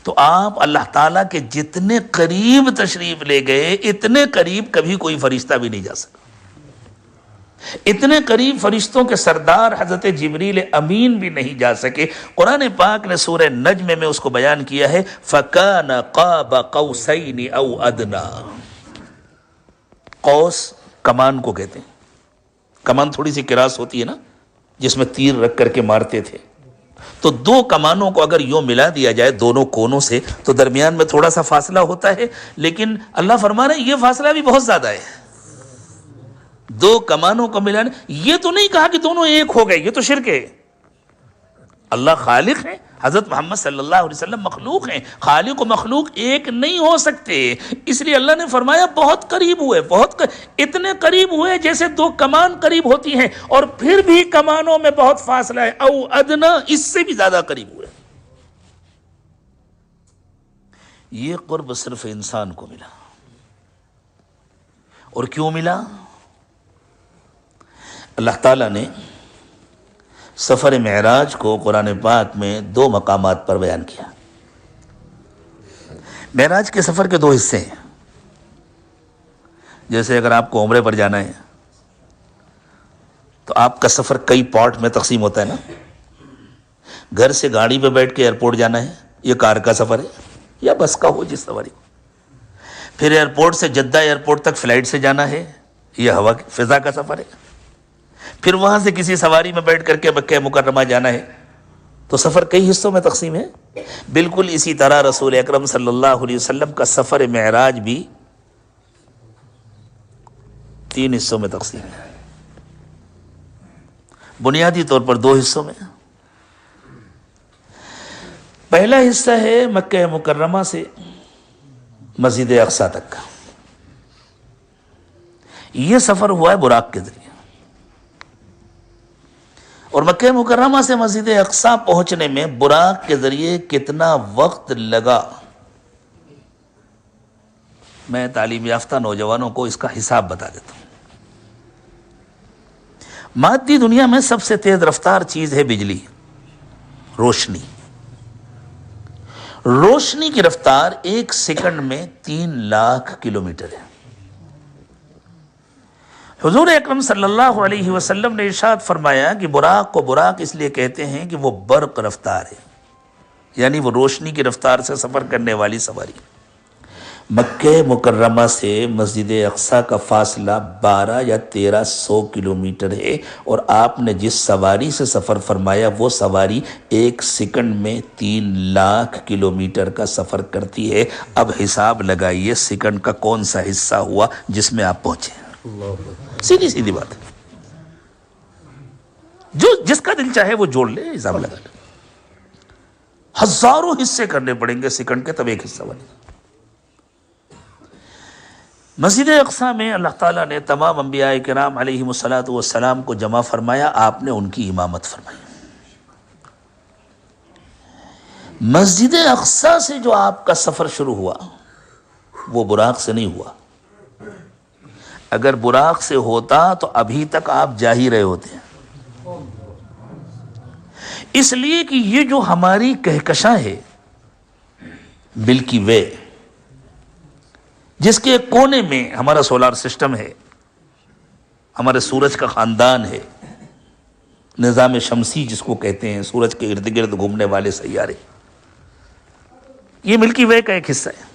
تو آپ اللہ تعالیٰ کے جتنے قریب تشریف لے گئے، اتنے قریب کبھی کوئی فرشتہ بھی نہیں جا سکا۔ اتنے قریب فرشتوں کے سردار حضرت جبریل امین بھی نہیں جا سکے۔ قرآن پاک نے سورہ نجم میں اس کو بیان کیا ہے فَكَانَ قَابَ قَوْسَيْنِ أَوْ أَدْنَى۔ قوس کمان کو کہتے ہیں، کمان تھوڑی سی کراس ہوتی ہے نا جس میں تیر رکھ کر کے مارتے تھے، تو 2 کمانوں کو اگر یوں ملا دیا جائے دونوں کونوں سے تو درمیان میں تھوڑا سا فاصلہ ہوتا ہے، لیکن اللہ فرما رہے ہیں یہ فاصلہ بھی بہت زیادہ ہے۔ 2 کمانوں کو ملانے، یہ تو نہیں کہا کہ دونوں ایک ہو گئے، یہ تو شرک ہے۔ اللہ خالق ہے، حضرت محمد صلی اللہ علیہ وسلم مخلوق ہیں، خالق و مخلوق ایک نہیں ہو سکتے، اس لیے اللہ نے فرمایا بہت قریب ہوئے، اتنے قریب ہوئے جیسے 2 کمان قریب ہوتی ہیں، اور پھر بھی کمانوں میں بہت فاصلہ ہے، او ادنا، اس سے بھی زیادہ قریب ہوئے۔ یہ قرب صرف انسان کو ملا، اور کیوں ملا؟ اللہ تعالیٰ نے سفر معراج کو قرآن پاک میں 2 مقامات پر بیان کیا۔ معراج کے سفر کے 2 حصے ہیں۔ جیسے اگر آپ کو عمرے پر جانا ہے تو آپ کا سفر کئی پارٹ میں تقسیم ہوتا ہے نا۔ گھر سے گاڑی پہ بیٹھ کے ایئرپورٹ جانا ہے، یہ کار کا سفر ہے یا بس کا ہو جس سواری کو۔ پھر ایئرپورٹ سے جدہ ایئرپورٹ تک فلائٹ سے جانا ہے، یہ ہوا فضا کا سفر ہے۔ پھر وہاں سے کسی سواری میں بیٹھ کر کے مکہ مکرمہ جانا ہے، تو سفر کئی حصوں میں تقسیم ہے۔ بالکل اسی طرح رسول اکرم صلی اللہ علیہ وسلم کا سفر معراج بھی 3 حصوں میں تقسیم ہے، بنیادی طور پر 2 حصوں میں۔ پہلا حصہ ہے مکہ مکرمہ سے مسجد اقصی تک کا، یہ سفر ہوا ہے براق کے ذریعے، اور مکہ مکرمہ سے مسجد اقصی پہنچنے میں براق کے ذریعے کتنا وقت لگا، میں تعلیم یافتہ نوجوانوں کو اس کا حساب بتا دیتا ہوں۔ مادی دنیا میں سب سے تیز رفتار چیز ہے بجلی، روشنی۔ روشنی کی رفتار 1 سیکنڈ میں 3 لاکھ کلومیٹر ہے۔ حضور اکرم صلی اللہ علیہ وسلم نے ارشاد فرمایا کہ براق کو براق اس لیے کہتے ہیں کہ وہ برق رفتار ہے، یعنی وہ روشنی کی رفتار سے سفر کرنے والی سواری۔ مکہ مکرمہ سے مسجد اقصی کا فاصلہ 12 یا 1300 کلومیٹر ہے، اور آپ نے جس سواری سے سفر فرمایا وہ سواری 1 سیکنڈ میں 3 لاکھ کلومیٹر کا سفر کرتی ہے۔ اب حساب لگائیے سیکنڈ کا کون سا حصہ ہوا جس میں آپ پہنچے۔ سیدھی سیدھی بات ہے، جو جس کا دل چاہے وہ جوڑ لے، حساب لگا لے۔ ہزاروں حصے کرنے پڑیں گے سیکنڈ کے، تب ایک حصہ بنے۔ مسجد اقصیٰ میں اللہ تعالیٰ نے تمام انبیاء کرام علیہم الصلاۃ والسلام کو جمع فرمایا، آپ نے ان کی امامت فرمائی۔ مسجد اقصیٰ سے جو آپ کا سفر شروع ہوا وہ براق سے نہیں ہوا، اگر براق سے ہوتا تو ابھی تک آپ جا ہی رہے ہوتے ہیں، اس لیے کہ یہ جو ہماری کہکشاں ہے ملکی وے، جس کے کونے میں ہمارا سولار سسٹم ہے، ہمارے سورج کا خاندان ہے، نظام شمسی جس کو کہتے ہیں، سورج کے ارد گرد گھومنے والے سیارے، یہ ملکی وے کا ایک حصہ ہے۔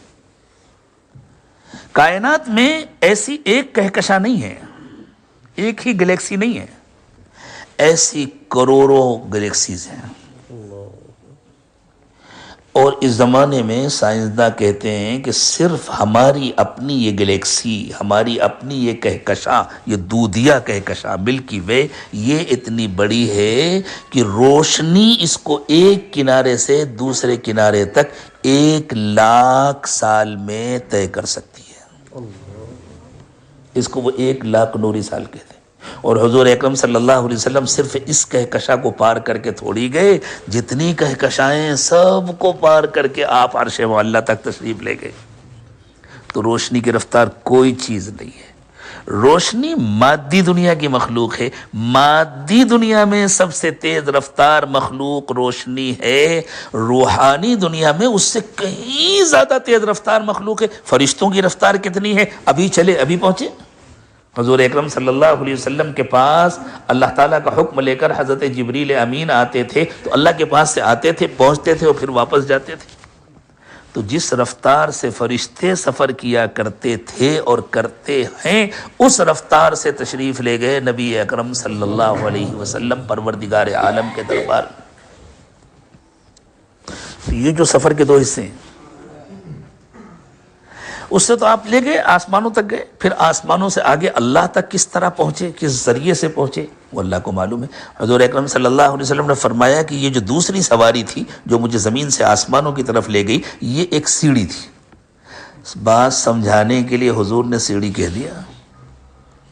کائنات میں ایسی ایک کہکشاں نہیں ہے، ایک ہی گلیکسی نہیں ہے، ایسی کروڑوں گلیکسیز ہیں۔ اور اس زمانے میں سائنسداں کہتے ہیں کہ صرف ہماری اپنی یہ گلیکسی، ہماری اپنی یہ کہکشاں، یہ دودھیا کہکشاں ملکی وے، یہ اتنی بڑی ہے کہ روشنی اس کو ایک کنارے سے دوسرے کنارے تک 1,00,000 سال میں طے کر سکتی ہے۔ اس کو وہ 1,00,000 نوری سال کہتے ہیں۔ اور حضور اکرم صلی اللہ علیہ وسلم صرف اس کہکشاں کو پار کر کے تھوڑی گئے، جتنی کہکشائیں سب کو پار کر کے آپ عرش معلیٰ تک تشریف لے گئے۔ تو روشنی کی رفتار کوئی چیز نہیں ہے۔ روشنی مادی دنیا کی مخلوق ہے، مادی دنیا میں سب سے تیز رفتار مخلوق روشنی ہے، روحانی دنیا میں اس سے کہیں زیادہ تیز رفتار مخلوق ہے۔ فرشتوں کی رفتار کتنی ہے؟ ابھی چلے ابھی پہنچے۔ حضور اکرم صلی اللہ علیہ وسلم کے پاس اللہ تعالیٰ کا حکم لے کر حضرت جبریل امین آتے تھے تو اللہ کے پاس سے آتے تھے، پہنچتے تھے اور پھر واپس جاتے تھے۔ تو جس رفتار سے فرشتے سفر کیا کرتے تھے اور کرتے ہیں، اس رفتار سے تشریف لے گئے نبی اکرم صلی اللہ علیہ وسلم پروردگار عالم کے دربار میں۔ تو یہ جو سفر کے دو حصے ہیں، اس سے تو آپ لے گئے آسمانوں تک گئے، پھر آسمانوں سے آگے اللہ تک کس طرح پہنچے، کس ذریعے سے پہنچے، وہ اللہ کو معلوم ہے۔ حضور اکرم صلی اللہ علیہ وسلم نے فرمایا کہ یہ جو دوسری سواری تھی جو مجھے زمین سے آسمانوں کی طرف لے گئی، یہ ایک سیڑھی تھی۔ بات سمجھانے کے لیے حضور نے سیڑھی کہہ دیا۔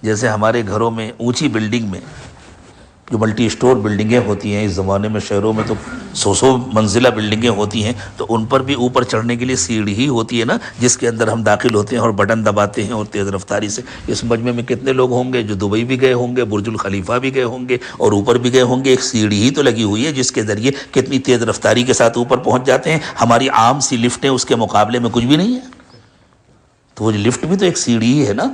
جیسے ہمارے گھروں میں اونچی بلڈنگ میں جو ملٹی اسٹور بلڈنگیں ہوتی ہیں، اس زمانے میں شہروں میں تو 100 منزلہ بلڈنگیں ہوتی ہیں، تو ان پر بھی اوپر چڑھنے کے لیے سیڑھی ہی ہوتی ہے نا، جس کے اندر ہم داخل ہوتے ہیں اور بٹن دباتے ہیں اور تیز رفتاری سے۔ اس مجمع میں کتنے لوگ ہوں گے جو دبئی بھی گئے ہوں گے، برج الخلیفہ بھی گئے ہوں گے اور اوپر بھی گئے ہوں گے۔ ایک سیڑھی ہی تو لگی ہوئی ہے جس کے ذریعے کتنی تیز رفتاری کے ساتھ اوپر پہنچ جاتے ہیں۔ ہماری عام سی لفٹیں اس کے مقابلے میں کچھ بھی نہیں ہے۔ تو وہ لفٹ بھی تو ایک سیڑھی ہی ہے نا،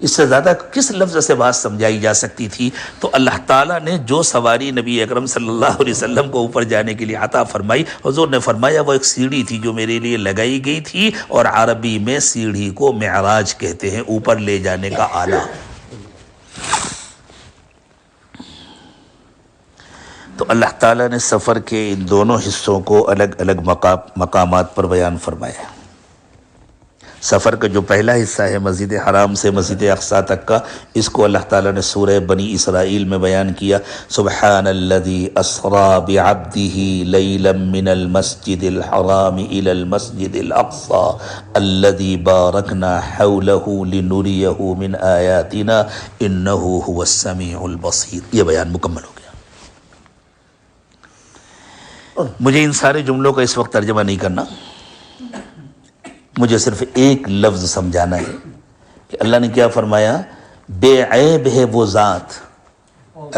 اس سے زیادہ کس لفظ سے بات سمجھائی جا سکتی تھی؟ تو اللہ تعالیٰ نے جو سواری نبی اکرم صلی اللہ علیہ وسلم کو اوپر جانے کے لیے عطا فرمائی، حضور نے فرمایا وہ ایک سیڑھی تھی جو میرے لیے لگائی گئی تھی، اور عربی میں سیڑھی کو معراج کہتے ہیں، اوپر لے جانے کا آلہ۔ تو اللہ تعالیٰ نے سفر کے ان دونوں حصوں کو الگ الگ مقامات پر بیان فرمایا۔ سفر کا جو پہلا حصہ ہے مسجد حرام سے مسجد اقصیٰ تک کا، اس کو اللہ تعالیٰ نے سورہ بنی اسرائیل میں بیان کیا۔ سبحان الذی اسری بعبدہ لیلا من المسجد الحرام الی المسجد الاقصی الذی بارکنا حولہ لنریہ من آیاتنا انہ هو السمیع البصیر۔ یہ بیان مکمل ہو گیا۔ مجھے ان سارے جملوں کا اس وقت ترجمہ نہیں کرنا، مجھے صرف ایک لفظ سمجھانا ہے کہ اللہ نے کیا فرمایا۔ بے عیب ہے وہ ذات۔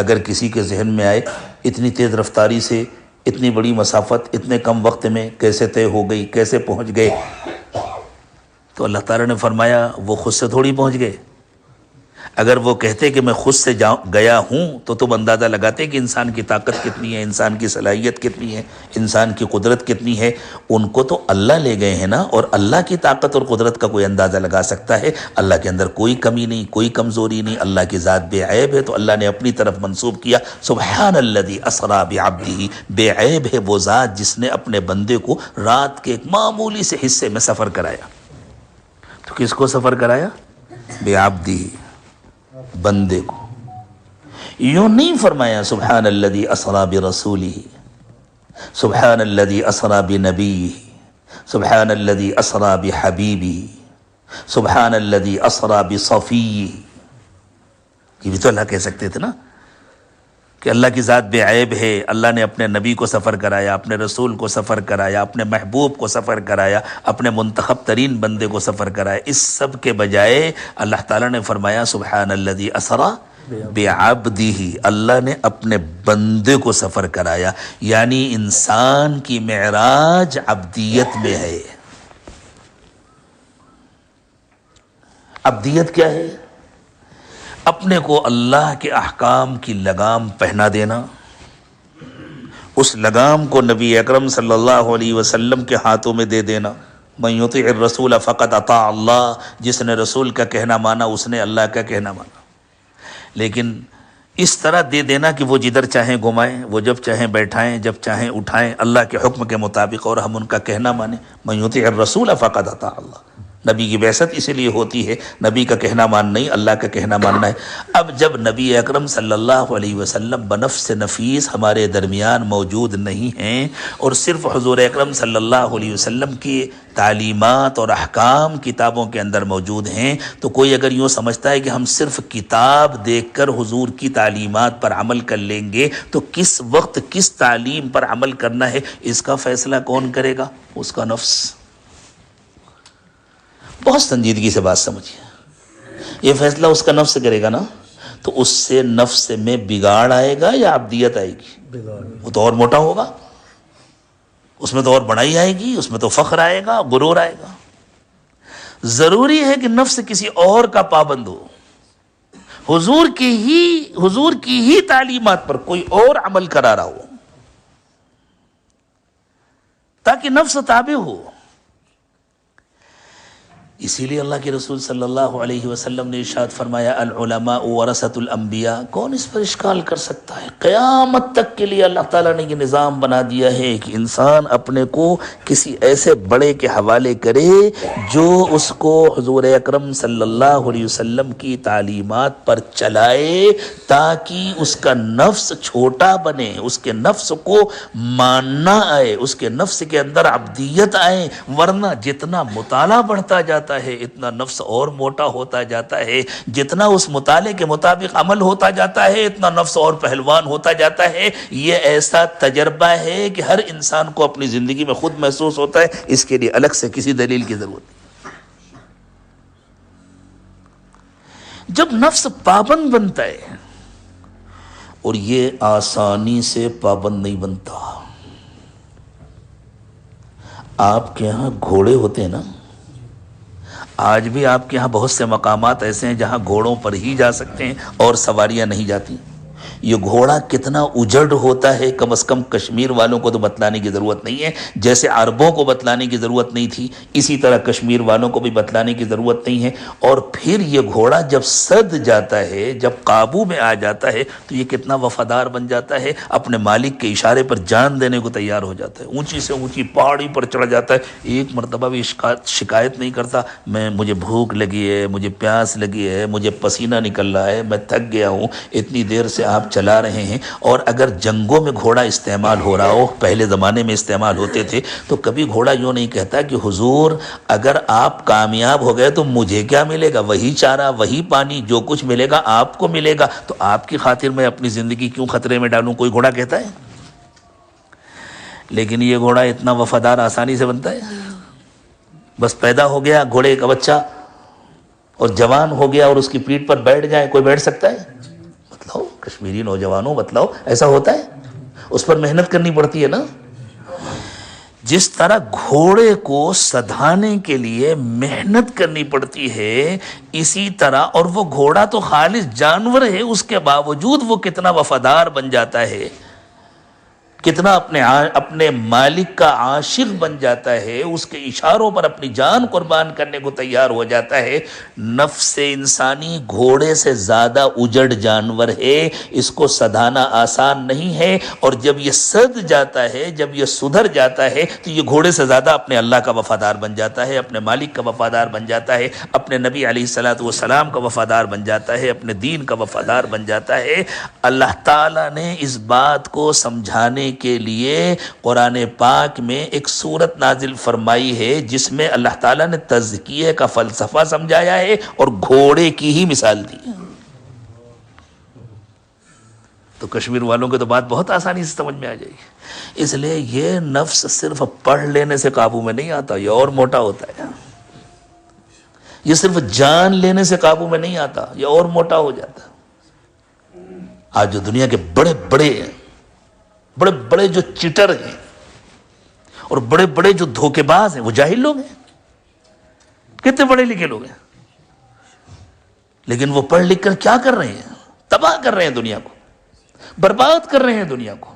اگر کسی کے ذہن میں آئے اتنی تیز رفتاری سے اتنی بڑی مسافت اتنے کم وقت میں کیسے طے ہو گئی، کیسے پہنچ گئے، تو اللہ تعالیٰ نے فرمایا وہ خود سے تھوڑی پہنچ گئے۔ اگر وہ کہتے کہ میں خود سے گیا ہوں تو تم اندازہ لگاتے کہ انسان کی طاقت کتنی ہے، انسان کی صلاحیت کتنی ہے، انسان کی قدرت کتنی ہے۔ ان کو تو اللہ لے گئے ہیں نا، اور اللہ کی طاقت اور قدرت کا کوئی اندازہ لگا سکتا ہے؟ اللہ کے اندر کوئی کمی نہیں، کوئی کمزوری نہیں، اللہ کی ذات بے عیب ہے۔ تو اللہ نے اپنی طرف منسوب کیا سبحان الذی اسری بعبدہ، بے عیب ہے وہ ذات جس نے اپنے بندے کو رات کے ایک معمولی سے حصے میں سفر کرایا۔ تو کس کو سفر کرایا؟ بعبدہ، بندے کو۔ یوں نہیں فرمایا سبحان الذی اسری برسولہ، سبحان الذی اسری بنبیہ، سبحان الذی اسری بحبیبہ۔ سبحان الذی اسری بصفیہ، یہ بھی تو اللہ کہہ سکتے تھے نا کہ اللہ کی ذات بے عیب ہے، اللہ نے اپنے نبی کو سفر کرایا، اپنے رسول کو سفر کرایا، اپنے محبوب کو سفر کرایا، اپنے منتخب ترین بندے کو سفر کرایا۔ اس سب کے بجائے اللہ تعالیٰ نے فرمایا سبحان الذی اسری بعبدہ، اللہ نے اپنے بندے کو سفر کرایا، یعنی انسان کی معراج عبدیت میں ہے۔ عبدیت کیا ہے؟ اپنے کو اللہ کے احکام کی لگام پہنا دینا، اس لگام کو نبی اکرم صلی اللہ علیہ وسلم کے ہاتھوں میں دے دینا۔ من یطع الرسول فقد اطاع اللہ، جس نے رسول کا کہنا مانا اس نے اللہ کا کہنا مانا۔ لیکن اس طرح دے دینا کہ وہ جدھر چاہیں گھمائیں، وہ جب چاہیں بیٹھائیں، جب چاہیں اٹھائیں، اللہ کے حکم کے مطابق، اور ہم ان کا کہنا مانیں۔ من یطع الرسول فقد اطاع اللہ۔ نبی کی بعثت اسی لیے ہوتی ہے، نبی کا کہنا مان نہیں، اللہ کا کہنا ماننا ہے۔ اب جب نبی اکرم صلی اللہ علیہ وسلم بنفس نفیس ہمارے درمیان موجود نہیں ہیں، اور صرف حضور اکرم صلی اللہ علیہ وسلم کی تعلیمات اور احکام کتابوں کے اندر موجود ہیں، تو کوئی اگر یوں سمجھتا ہے کہ ہم صرف کتاب دیکھ کر حضور کی تعلیمات پر عمل کر لیں گے تو کس وقت کس تعلیم پر عمل کرنا ہے اس کا فیصلہ کون کرے گا؟ اس کا نفس۔ بہت سنجیدگی سے بات سمجھیے، یہ فیصلہ اس کا نفس کرے گا نا، تو اس سے نفس میں بگاڑ آئے گا یا عبدیت آئے گی؟ وہ تو اور موٹا ہوگا، اس میں تو اور بڑائی آئے گی، اس میں تو فخر آئے گا، غرور آئے گا۔ ضروری ہے کہ نفس کسی اور کا پابند ہو، حضور کی ہی تعلیمات پر کوئی اور عمل کرا رہا ہو، تاکہ نفس تابع ہو۔ اسی لیے اللہ کے رسول صلی اللہ علیہ وسلم نے ارشاد فرمایا العلماء ورثۃ الانبیاء۔ کون اس پر اشکال کر سکتا ہے؟ قیامت تک کے لیے اللہ تعالیٰ نے یہ نظام بنا دیا ہے کہ انسان اپنے کو کسی ایسے بڑے کے حوالے کرے جو اس کو حضور اکرم صلی اللہ علیہ وسلم کی تعلیمات پر چلائے، تاکہ اس کا نفس چھوٹا بنے، اس کے نفس کو ماننا آئے، اس کے نفس کے اندر عبدیت آئے۔ ورنہ جتنا مطالعہ بڑھتا جاتا ہے اتنا نفس اور موٹا ہوتا جاتا ہے، جتنا اس مطالعے کے مطابق عمل ہوتا جاتا ہے اتنا نفس اور پہلوان ہوتا جاتا ہے۔ یہ ایسا تجربہ ہے کہ ہر انسان کو اپنی زندگی میں خود محسوس ہوتا ہے، اس کے لیے الگ سے کسی دلیل کی ضرورت نہیں۔ جب نفس پابند بنتا ہے، اور یہ آسانی سے پابند نہیں بنتا۔ آپ کے ہاں گھوڑے ہوتے ہیں نا، آج بھی آپ کے ہاں بہت سے مقامات ایسے ہیں جہاں گھوڑوں پر ہی جا سکتے ہیں اور سواریاں نہیں جاتی۔ یہ گھوڑا کتنا اجڑ ہوتا ہے، کم از کم کشمیر والوں کو تو بتلانے کی ضرورت نہیں ہے، جیسے عربوں کو بتلانے کی ضرورت نہیں تھی اسی طرح کشمیر والوں کو بھی بتلانے کی ضرورت نہیں ہے۔ اور پھر یہ گھوڑا جب سد جاتا ہے، جب قابو میں آ جاتا ہے، تو یہ کتنا وفادار بن جاتا ہے، اپنے مالک کے اشارے پر جان دینے کو تیار ہو جاتا ہے، اونچی سے اونچی پہاڑی پر چڑھ جاتا ہے، ایک مرتبہ بھی شکایت نہیں کرتا مجھے بھوک لگی ہے، مجھے پیاس لگی ہے، مجھے پسینہ نکل رہا ہے، میں تھک گیا ہوں، اتنی دیر سے آپ چلا رہے ہیں۔ اور اگر جنگوں میں گھوڑا استعمال ہو رہا ہو، پہلے زمانے میں استعمال ہوتے تھے، تو کبھی گھوڑا یوں نہیں کہتا کہ حضور اگر آپ کامیاب ہو گئے تو مجھے کیا ملے گا، وہی چارہ وہی پانی، جو کچھ ملے گا آپ کو ملے گا، تو آپ کی خاطر میں اپنی زندگی کیوں خطرے میں ڈالوں؟ کوئی گھوڑا کہتا ہے؟ لیکن یہ گھوڑا اتنا وفادار آسانی سے بنتا ہے؟ بس پیدا ہو گیا گھوڑے کا بچہ اور جوان ہو گیا اور اس کی پیٹھ پر بیٹھ جائے، کوئی بیٹھ سکتا ہے؟ بتلاؤ کشمیری نوجوانوں، بتلاؤ ایسا ہوتا ہے؟ اس پر محنت کرنی پڑتی ہے نا۔ جس طرح گھوڑے کو سدھانے کے لیے محنت کرنی پڑتی ہے، اسی طرح، اور وہ گھوڑا تو خالص جانور ہے، اس کے باوجود وہ کتنا وفادار بن جاتا ہے، کتنا اپنے مالک کا عاشق بن جاتا ہے، اس کے اشاروں پر اپنی جان قربان کرنے کو تیار ہو جاتا ہے۔ نفس انسانی گھوڑے سے زیادہ اجڑ جانور ہے، اس کو سدھانا آسان نہیں ہے، اور جب یہ سد جاتا ہے، جب یہ سدھر جاتا ہے، تو یہ گھوڑے سے زیادہ اپنے اللہ کا وفادار بن جاتا ہے، اپنے مالک کا وفادار بن جاتا ہے، اپنے نبی علیہ الصلوۃ والسلام کا وفادار بن جاتا ہے، اپنے دین کا وفادار بن جاتا ہے۔ اللہ تعالیٰ نے اس بات کو سمجھانے کے لیے قرآن پاک میں ایک سورت نازل فرمائی ہے جس میں اللہ تعالیٰ نے تزکیے کا فلسفہ سمجھایا ہے اور گھوڑے کی ہی مثال دی ہے۔ تو کشمیر والوں کو تو بات بہت آسانی سے سمجھ میں آ جائے گی۔ اس لیے یہ نفس صرف پڑھ لینے سے قابو میں نہیں آتا، یہ اور موٹا ہوتا ہے۔ یہ صرف جان لینے سے قابو میں نہیں آتا، یہ اور موٹا ہو جاتا۔ آج جو دنیا کے بڑے بڑے جو چیٹر ہیں اور بڑے بڑے جو دھوکے باز ہیں وہ جاہل لوگ ہیں، کتنے پڑھے لکھے لوگ ہیں، لیکن وہ پڑھ لکھ کر کیا کر رہے ہیں؟ تباہ کر رہے ہیں دنیا کو، برباد کر رہے ہیں دنیا کو۔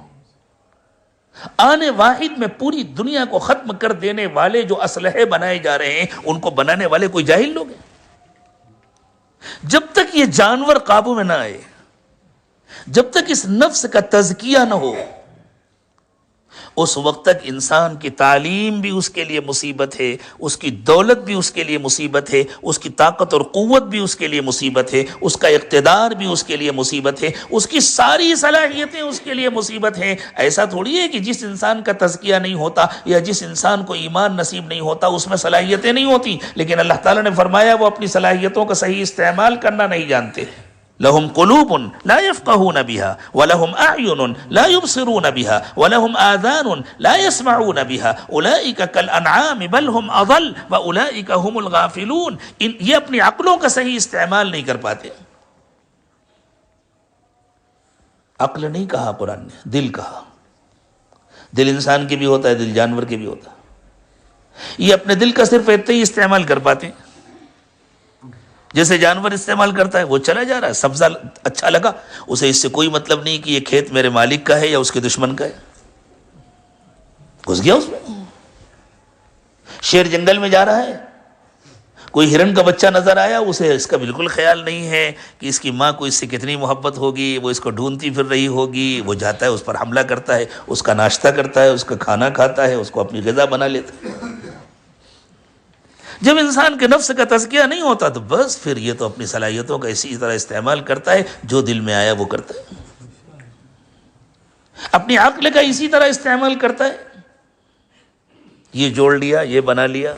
آنے واحد میں پوری دنیا کو ختم کر دینے والے جو اسلحے بنائے جا رہے ہیں ان کو بنانے والے کوئی جاہل لوگ ہیں۔ جب تک یہ جانور قابو میں نہ آئے، جب تک اس نفس کا تزکیہ نہ ہو، اس وقت تک انسان کی تعلیم بھی اس کے لیے مصیبت ہے، اس کی دولت بھی اس کے لیے مصیبت ہے، اس کی طاقت اور قوت بھی اس کے لیے مصیبت ہے، اس کا اقتدار بھی اس کے لیے مصیبت ہے، اس کی ساری صلاحیتیں اس کے لیے مصیبت ہیں۔ ایسا تھوڑی ہے کہ جس انسان کا تزکیہ نہیں ہوتا یا جس انسان کو ایمان نصیب نہیں ہوتا اس میں صلاحیتیں نہیں ہوتی، لیکن اللہ تعالیٰ نے فرمایا وہ اپنی صلاحیتوں کا صحیح استعمال کرنا نہیں جانتے۔ لهم قلوب لا يفقهون بها ولهم اعين لا يبصرون بها ولهم آذان لا يسمعون بها اولئك كالانعام بل هم اضل واولئك هم الغافلون۔ یہ اپنی عقلوں کا صحیح استعمال نہیں کر پاتے۔ عقل نہیں کہا قرآن نے، دل کہا۔ دل انسان کے بھی ہوتا ہے، دل جانور کے بھی ہوتا ہے۔ یہ اپنے دل کا صرف اتنا ہی استعمال کر پاتے ہیں جیسے جانور استعمال کرتا ہے۔ وہ چلا جا رہا ہے، سبزہ اچھا لگا، اسے اس سے کوئی مطلب نہیں کہ یہ کھیت میرے مالک کا ہے یا اس کے دشمن کا ہے، گھس گیا اس میں۔ شیر جنگل میں جا رہا ہے، کوئی ہرن کا بچہ نظر آیا، اسے اس کا بالکل خیال نہیں ہے کہ اس کی ماں کو اس سے کتنی محبت ہوگی، وہ اس کو ڈھونڈتی پھر رہی ہوگی، وہ جاتا ہے اس پر حملہ کرتا ہے، اس کا ناشتہ کرتا ہے، اس کا کھانا کھاتا ہے، اس کو اپنی غذا بنا لیتا ہے۔ جب انسان کے نفس کا تزکیہ نہیں ہوتا تو بس پھر یہ تو اپنی صلاحیتوں کا اسی طرح استعمال کرتا ہے، جو دل میں آیا وہ کرتا ہے، اپنی عقل کا اسی طرح استعمال کرتا ہے۔ یہ جوڑ لیا، یہ بنا لیا،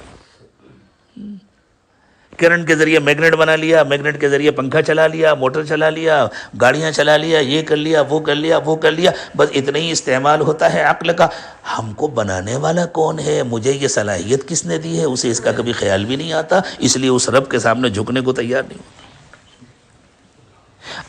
کرنٹ کے ذریعے میگنیٹ بنا لیا، میگنیٹ کے ذریعے پنکھا چلا لیا، موٹر چلا لیا، گاڑیاں چلا لیا، یہ کر لیا، وہ کر لیا، وہ کر لیا، بس اتنا ہی استعمال ہوتا ہے عقل کا۔ ہم کو بنانے والا کون ہے، مجھے یہ صلاحیت کس نے دی ہے، اسے اس کا کبھی خیال بھی نہیں آتا، اس لیے اس رب کے سامنے جھکنے کو تیار نہیں ہوتا۔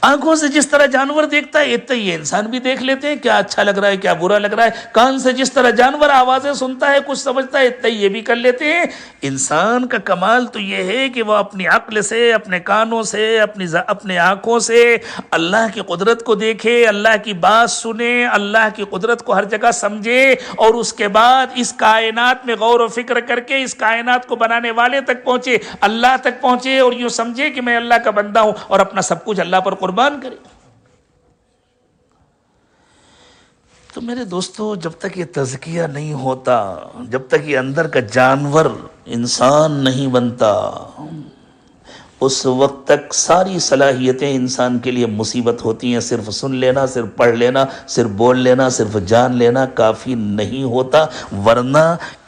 آنکھوں سے جس طرح جانور دیکھتا ہے اتنا یہ انسان بھی دیکھ لیتے ہیں، کیا اچھا لگ رہا ہے کیا برا لگ رہا ہے۔ کان سے جس طرح جانور آوازیں سنتا ہے، کچھ سمجھتا ہے، اتنا یہ بھی کر لیتے ہیں۔ انسان کا کمال تو یہ ہے کہ وہ اپنی عقل سے، اپنے کانوں سے، اپنے آنکھوں سے اللہ کی قدرت کو دیکھے، اللہ کی بات سنے، اللہ کی قدرت کو ہر جگہ سمجھے، اور اس کے بعد اس کائنات میں غور و فکر کر کے اس کائنات کو بنانے والے تک پہنچے، اللہ تک پہنچے، اور یوں سمجھے کہ میں اللہ کا بندہ ہوں، اور اپنا سب کچھ اللہ پر قربان کرے۔ تو میرے دوستو، جب تک یہ تزکیہ نہیں ہوتا، جب تک یہ اندر کا جانور انسان نہیں بنتا، اس وقت تک ساری صلاحیتیں انسان کے لیے مصیبت ہوتی ہیں۔ صرف سن لینا، صرف پڑھ لینا، صرف بول لینا، صرف جان لینا کافی نہیں ہوتا، ورنہ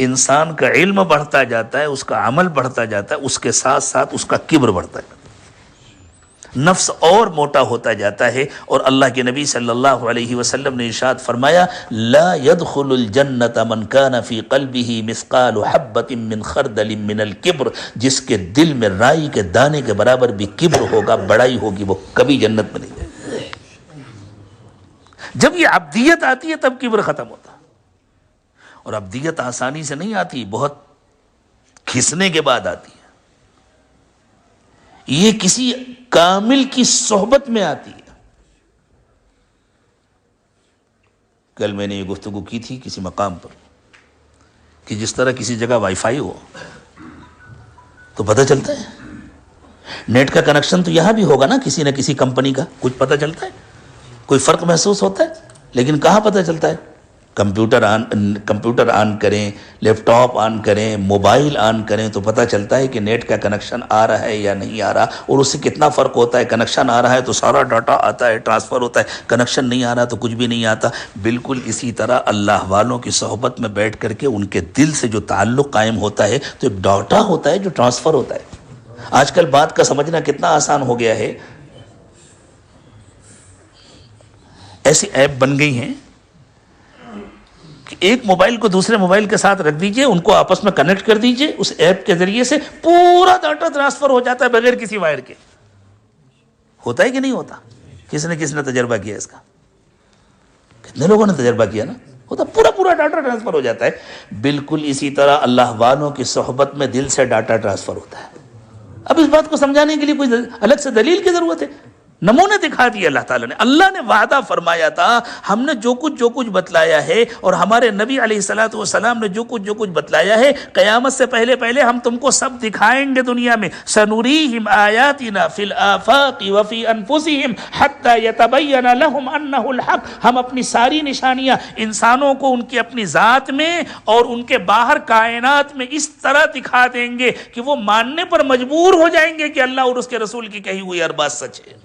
انسان کا علم بڑھتا جاتا ہے، اس کا عمل بڑھتا جاتا ہے، اس کے ساتھ ساتھ اس کا کبر بڑھتا ہے، نفس اور موٹا ہوتا جاتا ہے۔ اور اللہ کے نبی صلی اللہ علیہ وسلم نے ارشاد فرمایا، لا يدخل الجنت من كان في قلبه مثقال حبة من خردل من الكبر، جس کے دل میں رائی کے دانے کے برابر بھی کبر ہوگا، بڑائی ہوگی، وہ کبھی جنت میں نہیں جائے گا۔ جب یہ عبدیت آتی ہے تب کبر ختم ہوتا ہے، اور عبدیت آسانی سے نہیں آتی، بہت کھسنے کے بعد آتی ہے، یہ کسی کامل کی صحبت میں آتی ہے۔ کل میں نے یہ گفتگو کی تھی کسی مقام پر کہ جس طرح کسی جگہ وائی فائی ہو تو پتہ چلتا ہے، نیٹ کا کنیکشن تو یہاں بھی ہوگا نا، کسی نہ کسی کمپنی کا، کچھ پتہ چلتا ہے، کوئی فرق محسوس ہوتا ہے، لیکن کہاں پتہ چلتا ہے؟ کمپیوٹر آن کریں، لیپ ٹاپ آن کریں، موبائل آن کریں تو پتہ چلتا ہے کہ نیٹ کا کنیکشن آ رہا ہے یا نہیں آ رہا، اور اس سے کتنا فرق ہوتا ہے۔ کنیکشن آ رہا ہے تو سارا ڈاٹا آتا ہے، ٹرانسفر ہوتا ہے، کنیکشن نہیں آ رہا تو کچھ بھی نہیں آتا۔ بالکل اسی طرح اللہ والوں کی صحبت میں بیٹھ کر کے ان کے دل سے جو تعلق قائم ہوتا ہے تو ایک ڈاٹا ہوتا ہے جو ٹرانسفر ہوتا ہے۔ آج کل بات کا سمجھنا کتنا آسان ہو گیا ہے، ایسی ایپ بن گئی ہیں کہ ایک موبائل کو دوسرے موبائل کے ساتھ رکھ دیجئے، ان کو آپس میں کنیکٹ کر دیجئے، اس ایپ کے ذریعے سے پورا ڈاٹا ٹرانسفر ہو جاتا ہے بغیر کسی وائر کے۔ ہوتا ہے کہ نہیں ہوتا؟ کس نے تجربہ کیا اس کا؟ کتنے لوگوں نے تجربہ کیا نا؟ ہوتا، پورا ڈاٹا ٹرانسفر ہو جاتا ہے۔ بالکل اسی طرح اللہ والوں کی صحبت میں دل سے ڈاٹا ٹرانسفر ہوتا ہے۔ اب اس بات کو سمجھانے کے لیے کوئی الگ سے دلیل کی ضرورت ہے؟ نمونے دکھا دیے اللہ تعالیٰ نے۔ اللہ نے وعدہ فرمایا تھا، ہم نے جو کچھ بتلایا ہے، اور ہمارے نبی علیہ الصلوۃ والسلام نے جو کچھ بتلایا ہے، قیامت سے پہلے ہم تم کو سب دکھائیں گے دنیا میں۔ سنریہم آیاتنا فی الآفاق وفی انفسہم حتی یتبین لہم انہ الحق۔ ہم اپنی ساری نشانیاں انسانوں کو ان کی اپنی ذات میں اور ان کے باہر کائنات میں اس طرح دکھا دیں گے کہ وہ ماننے پر مجبور ہو جائیں گے کہ اللہ اور اس کے رسول کی کہی ہوئی ہر بات سچ ہے۔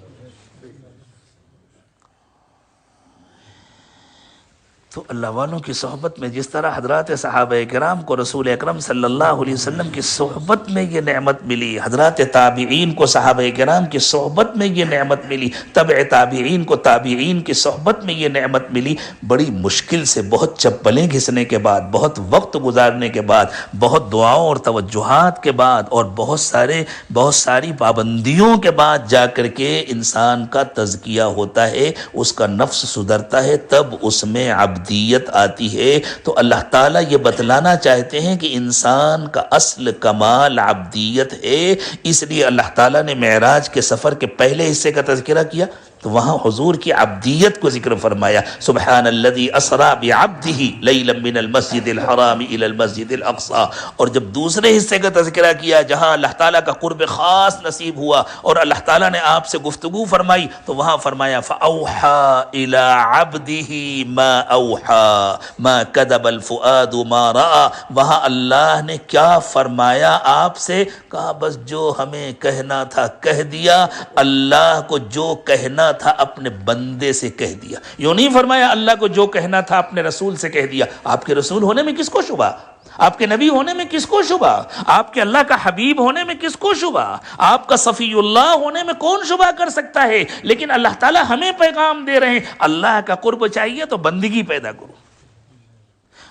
تو اللہ والوں کی صحبت میں جس طرح حضرات صحابہ کرام کو رسول اکرم صلی اللہ علیہ وسلم کی صحبت میں یہ نعمت ملی، حضرات تابعین کو صحابہ کرام کی صحبت میں یہ نعمت ملی، تبع تابعین کو تابعین کی صحبت میں یہ نعمت ملی، بڑی مشکل سے، بہت چپلیں گھسنے کے بعد، بہت وقت گزارنے کے بعد، بہت دعاؤں اور توجہات کے بعد، اور بہت ساری پابندیوں کے بعد جا کر کے انسان کا تزکیہ ہوتا ہے، اس کا نفس سدھرتا ہے، تب اس میں عبدیت آتی ہے۔ تو اللہ تعالیٰ یہ بتلانا چاہتے ہیں کہ انسان کا اصل کمال عبدیت ہے، اس لیے اللہ تعالیٰ نے معراج کے سفر کے پہلے حصے کا تذکرہ کیا تو وہاں حضور کی عبدیت کو ذکر فرمایا، سبحان الذی اسری بعبدہ لیلا من المسجد الحرام الی المسجد الاقصی۔ اور جب دوسرے حصے کا تذکرہ کیا جہاں اللہ تعالیٰ کا قرب خاص نصیب ہوا اور اللہ تعالیٰ نے آپ سے گفتگو فرمائی تو وہاں فرمایا فأوحى الی عبدہ ما اوحى ما کذب الفؤاد ما رأى۔ وہاں اللہ نے کیا فرمایا آپ سے؟ کہا بس جو ہمیں کہنا تھا کہہ دیا، اللہ کو جو کہنا تھا اپنے بندے سے کہہ دیا۔ یوں نہیں فرمایا اللہ کو جو کہنا تھا اپنے رسول سے کہہ دیا۔ آپ کے رسول ہونے میں کس کو شبہ؟ آپ کے نبی ہونے میں کس کو شبہ؟ آپ کے اللہ کا حبیب ہونے میں کس کو شبہ؟ آپ کا صفی اللہ ہونے میں کون شبہ کر سکتا ہے؟ لیکن اللہ تعالیٰ ہمیں پیغام دے رہے ہیں، اللہ کا قرب چاہیے تو بندگی پیدا کرو،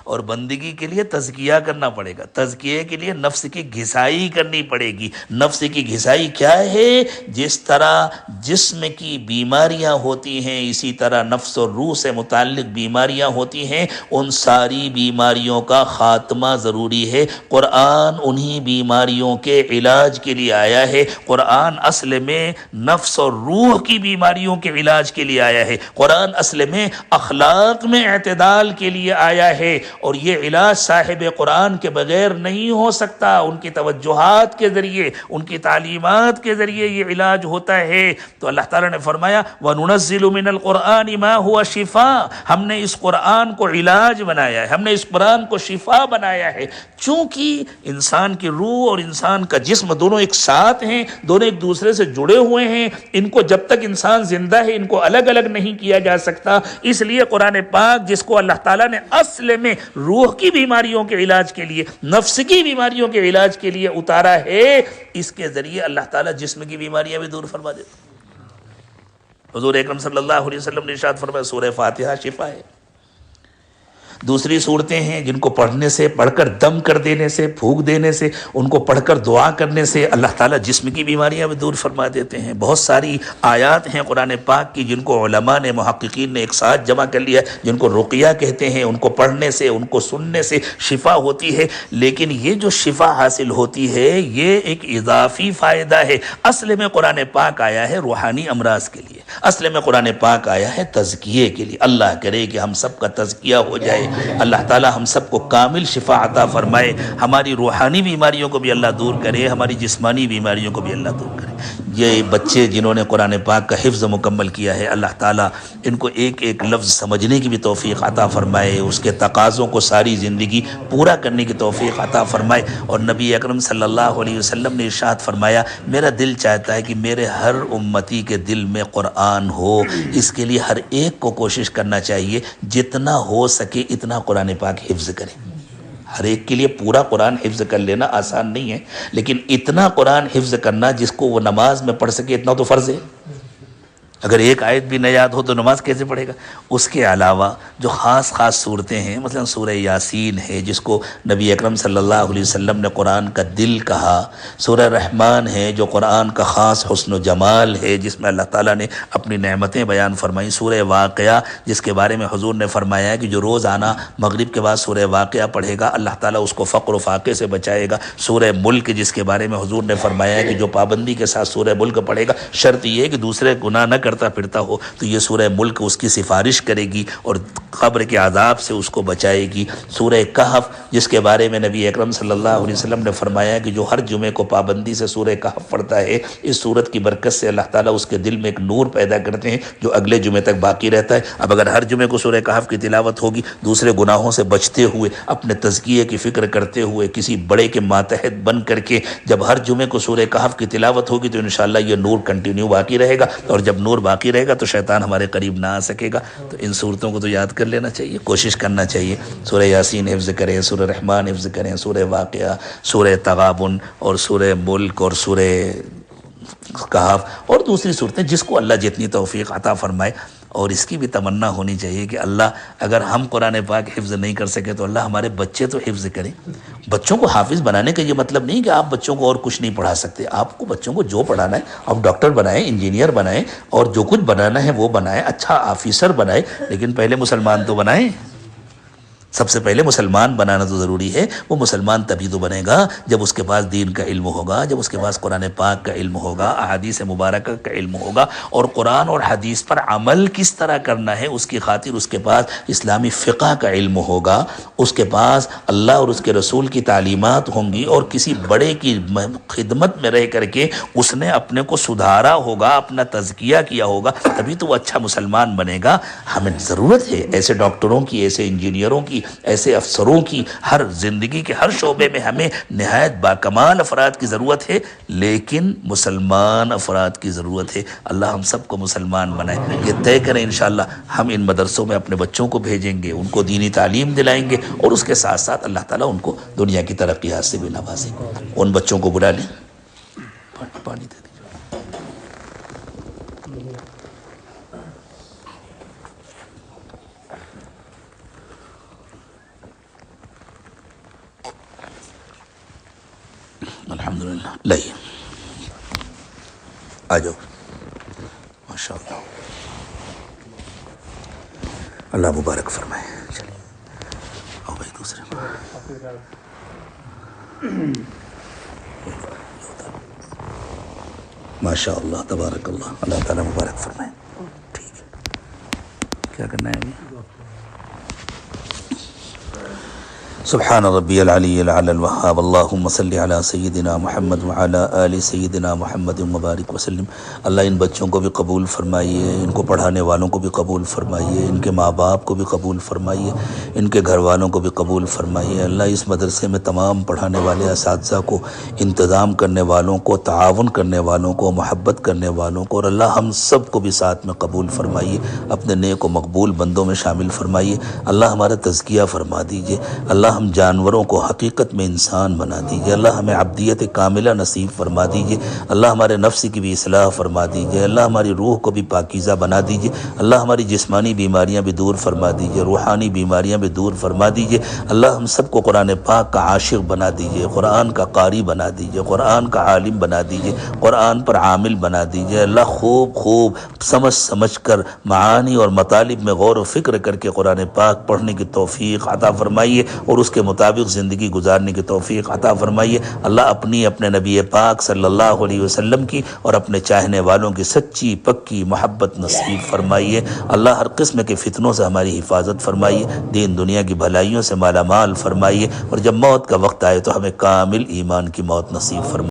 اور بندگی کے لیے تزکیہ کرنا پڑے گا، تزکیے کے لیے نفس کی گھسائی کرنی پڑے گی۔ نفس کی گھسائی کیا ہے؟ جس طرح جسم کی بیماریاں ہوتی ہیں اسی طرح نفس اور روح سے متعلق بیماریاں ہوتی ہیں، ان ساری بیماریوں کا خاتمہ ضروری ہے۔ قرآن انہی بیماریوں کے علاج کے لیے آیا ہے۔ قرآن اصل میں نفس اور روح کی بیماریوں کے علاج کے لیے آیا ہے۔ قرآن اصل میں اخلاق میں اعتدال کے لیے آیا ہے، اور یہ علاج صاحب قرآن کے بغیر نہیں ہو سکتا۔ ان کی توجہات کے ذریعے، ان کی تعلیمات کے ذریعے یہ علاج ہوتا ہے۔ تو اللہ تعالیٰ نے فرمایا وَنُنَزِّلُ مِنَ الْقُرْآنِ مَا هُوَ شِفَاء۔ ہم نے اس قرآن کو علاج بنایا ہے، ہم نے اس قرآن کو شفا بنایا ہے۔ چونکہ انسان کی روح اور انسان کا جسم دونوں ایک ساتھ ہیں، دونوں ایک دوسرے سے جڑے ہوئے ہیں، ان کو جب تک انسان زندہ ہے ان کو الگ الگ نہیں کیا جا سکتا۔ اس لیے قرآن پاک جس کو اللہ تعالیٰ نے اصل میں روح کی بیماریوں کے علاج کے لیے، نفس کی بیماریوں کے علاج کے لیے اتارا ہے، اس کے ذریعے اللہ تعالیٰ جسم کی بیماریاں بھی دور فرما دیتا۔ حضور اکرم صلی اللہ علیہ وسلم نے ارشاد فرمایا سورہ فاتحہ شفا ہے۔ دوسری صورتیں ہیں جن کو پڑھنے سے، پڑھ کر دم کر دینے سے، پھونک دینے سے، ان کو پڑھ کر دعا کرنے سے اللہ تعالیٰ جسم کی بیماریاں بھی دور فرما دیتے ہیں۔ بہت ساری آیات ہیں قرآن پاک کی جن کو علماء نے، محققین نے ایک ساتھ جمع کر لیا، جن کو رقیہ کہتے ہیں۔ ان کو پڑھنے سے، ان کو سننے سے شفا ہوتی ہے۔ لیکن یہ جو شفا حاصل ہوتی ہے یہ ایک اضافی فائدہ ہے۔ اصل میں قرآن پاک آیا ہے روحانی امراض کے لیے، اصل میں قرآن پاک آیا ہے تزکیے کے لیے۔ اللہ کرے کہ ہم سب کا تزکیہ ہو جائے، اللہ تعالیٰ ہم سب کو کامل شفا عطا فرمائے، ہماری روحانی بیماریوں کو بھی اللہ دور کرے، ہماری جسمانی بیماریوں کو بھی اللہ دور کرے۔ یہ بچے جنہوں نے قرآن پاک کا حفظ مکمل کیا ہے، اللہ تعالیٰ ان کو ایک ایک لفظ سمجھنے کی بھی توفیق عطا فرمائے، اس کے تقاضوں کو ساری زندگی پورا کرنے کی توفیق عطا فرمائے۔ اور نبی اکرم صلی اللہ علیہ وسلم نے ارشاد فرمایا، میرا دل چاہتا ہے کہ میرے ہر امتی کے دل میں قرآن ہو، اس کے لیے ہر ایک کو کوشش کرنا چاہیے جتنا ہو سکے اتنا قرآن پاک حفظ کرے۔ ہر ایک کے لیے پورا قرآن حفظ کر لینا آسان نہیں ہے، لیکن اتنا قرآن حفظ کرنا جس کو وہ نماز میں پڑھ سکے اتنا تو فرض ہے۔ اگر ایک آیت بھی نہ یاد ہو تو نماز کیسے پڑھے گا؟ اس کے علاوہ جو خاص صورتیں ہیں، مثلا سورہ یاسین ہے جس کو نبی اکرم صلی اللہ علیہ وسلم نے قرآن کا دل کہا، سورہ رحمان ہے جو قرآن کا خاص حسن و جمال ہے جس میں اللہ تعالیٰ نے اپنی نعمتیں بیان فرمائیں، سورہ واقعہ جس کے بارے میں حضور نے فرمایا ہے کہ جو روزانہ مغرب کے بعد سورہ واقعہ پڑھے گا اللہ تعالیٰ اس کو فقر و فاقے سے بچائے گا، سورہ ملک جس کے بارے میں حضور نے فرمایا ہے کہ جو پابندی کے ساتھ سورہ ملک پڑھے گا، شرط یہ ہے کہ دوسرے گناہ نہ کرتا پھرتا ہو تو یہ سورہ ملک اس کی سفارش کرے گی اور قبر کے عذاب سے اس کو بچائے گی، سورہ کہف جس کے بارے میں نبی اکرم صلی اللہ علیہ وسلم نے فرمایا کہ جو ہر جمعے کو پابندی سے سورہ کہف پڑھتا ہے اس سورت کی برکت سے اللہ تعالیٰ اس کے دل میں ایک نور پیدا کرتے ہیں جو اگلے جمعے تک باقی رہتا ہے۔ اب اگر ہر جمعے کو سورہ کہف کی تلاوت ہوگی، دوسرے گناہوں سے بچتے ہوئے، اپنے تزکیے کی فکر کرتے ہوئے، کسی بڑے کے ماتحت بن کر کے جب ہر جمعے کو سورہ کہف کی تلاوت ہوگی تو انشاءاللہ یہ نور کنٹینیو باقی رہے گا، اور جب نور باقی رہے گا تو شیطان ہمارے قریب نہ آ سکے گا۔ تو ان صورتوں کو تو یاد کر لینا چاہیے، کوشش کرنا چاہیے، سورہ یاسین حفظ کریں، سورہ رحمان حفظ کریں، سورہ واقعہ، سورہ تغابن اور سورہ ملک اور سورہ کہف اور دوسری صورتیں جس کو اللہ جتنی توفیق عطا فرمائے۔ اور اس کی بھی تمنا ہونی چاہیے کہ اللہ اگر ہم قرآن پاک حفظ نہیں کر سکے تو اللہ ہمارے بچے تو حفظ کریں۔ بچوں کو حافظ بنانے کا یہ مطلب نہیں کہ آپ بچوں کو اور کچھ نہیں پڑھا سکتے، آپ کو بچوں کو جو پڑھانا ہے آپ ڈاکٹر بنائیں، انجینئر بنائیں، اور جو کچھ بنانا ہے وہ بنائیں، اچھا آفیسر بنائیں، لیکن پہلے مسلمان تو بنائیں۔ سب سے پہلے مسلمان بنانا تو ضروری ہے۔ وہ مسلمان تبھی تو بنے گا جب اس کے پاس دین کا علم ہوگا، جب اس کے پاس قرآن پاک کا علم ہوگا، احادیث مبارکہ کا علم ہوگا، اور قرآن اور حدیث پر عمل کس طرح کرنا ہے اس کی خاطر اس کے پاس اسلامی فقہ کا علم ہوگا، اس کے پاس اللہ اور اس کے رسول کی تعلیمات ہوں گی، اور کسی بڑے کی خدمت میں رہ کر کے اس نے اپنے کو سدھارا ہوگا، اپنا تزکیہ کیا ہوگا، تبھی تو وہ اچھا مسلمان بنے گا۔ ہمیں ضرورت ہے ایسے ڈاکٹروں کی، ایسے انجینئروں کی، ایسے افسروں کی، ہر زندگی کے ہر شعبے میں ہمیں نہایت باکمال افراد کی ضرورت ہے، لیکن مسلمان افراد کی ضرورت ہے۔ اللہ ہم سب کو مسلمان بنائے۔ یہ طے کریں انشاءاللہ ہم ان مدرسوں میں اپنے بچوں کو بھیجیں گے، ان کو دینی تعلیم دلائیں گے، اور اس کے ساتھ ساتھ اللہ تعالیٰ ان کو دنیا کی ترقیات سے بھی نوازیں گے۔ ان بچوں کو بلا لیں، پانی دے دیں۔ الحمدللہ لائیے، آ جاؤ، ماشاءاللہ، اللہ مبارک فرمائے۔ چلیے آؤ بھائی دوسرے ماشاءاللہ تبارک اللہ، اللہ تعالیٰ مبارک فرمائے۔ ٹھیک ہے، کیا کرنا ہے ابھی؟ سبحان ربی العلی العلی الوہاب، اللہم صلی علی سیدنا محمد وعلی آل سیدنا محمد مبارک وسلم۔ اللہ ان بچوں کو بھی قبول فرمائیے، ان کو پڑھانے والوں کو بھی قبول فرمائیے، ان کے ماں باپ کو بھی قبول فرمائیے، ان کے گھر والوں کو بھی قبول فرمائیے۔ اللہ اس مدرسے میں تمام پڑھانے والے اساتذہ کو، انتظام کرنے والوں کو، تعاون کرنے والوں کو، محبت کرنے والوں کو، اور اللہ ہم سب کو بھی ساتھ میں قبول فرمائیے، اپنے نیک و مقبول بندوں میں شامل فرمائیے۔ اللہ ہمارا تزکیہ فرما دیجیے، اللہ ہم جانوروں کو حقیقت میں انسان بنا دیجیے، اللہ ہمیں عبدیت کاملہ نصیب فرما دیجیے، اللہ ہمارے نفس کی بھی اصلاح فرما دیجیے، اللہ ہماری روح کو بھی پاکیزہ بنا دیجیے، اللہ ہماری جسمانی بیماریاں بھی دور فرما دیجیے، روحانی بیماریاں بھی دور فرما دیجیے، اللہ ہم سب کو قرآن پاک کا عاشق بنا دیجیے، قرآن کا قاری بنا دیجیے، قرآن کا عالم بنا دیجیے، قرآن پر عامل بنا دیجیے۔ اللہ خوب سمجھ کر معانی اور مطالب میں غور و فکر کر کے قرآن پاک پڑھنے کی توفیق عطا فرمائیے، اور اس کے مطابق زندگی گزارنے کی توفیق عطا فرمائیے۔ اللہ اپنے نبی پاک صلی اللہ علیہ وسلم کی اور اپنے چاہنے والوں کی سچی پکی محبت نصیب فرمائیے۔ اللہ ہر قسم کے فتنوں سے ہماری حفاظت فرمائیے، دین دنیا کی بھلائیوں سے مالا مال فرمائیے، اور جب موت کا وقت آئے تو ہمیں کامل ایمان کی موت نصیب فرمائیے۔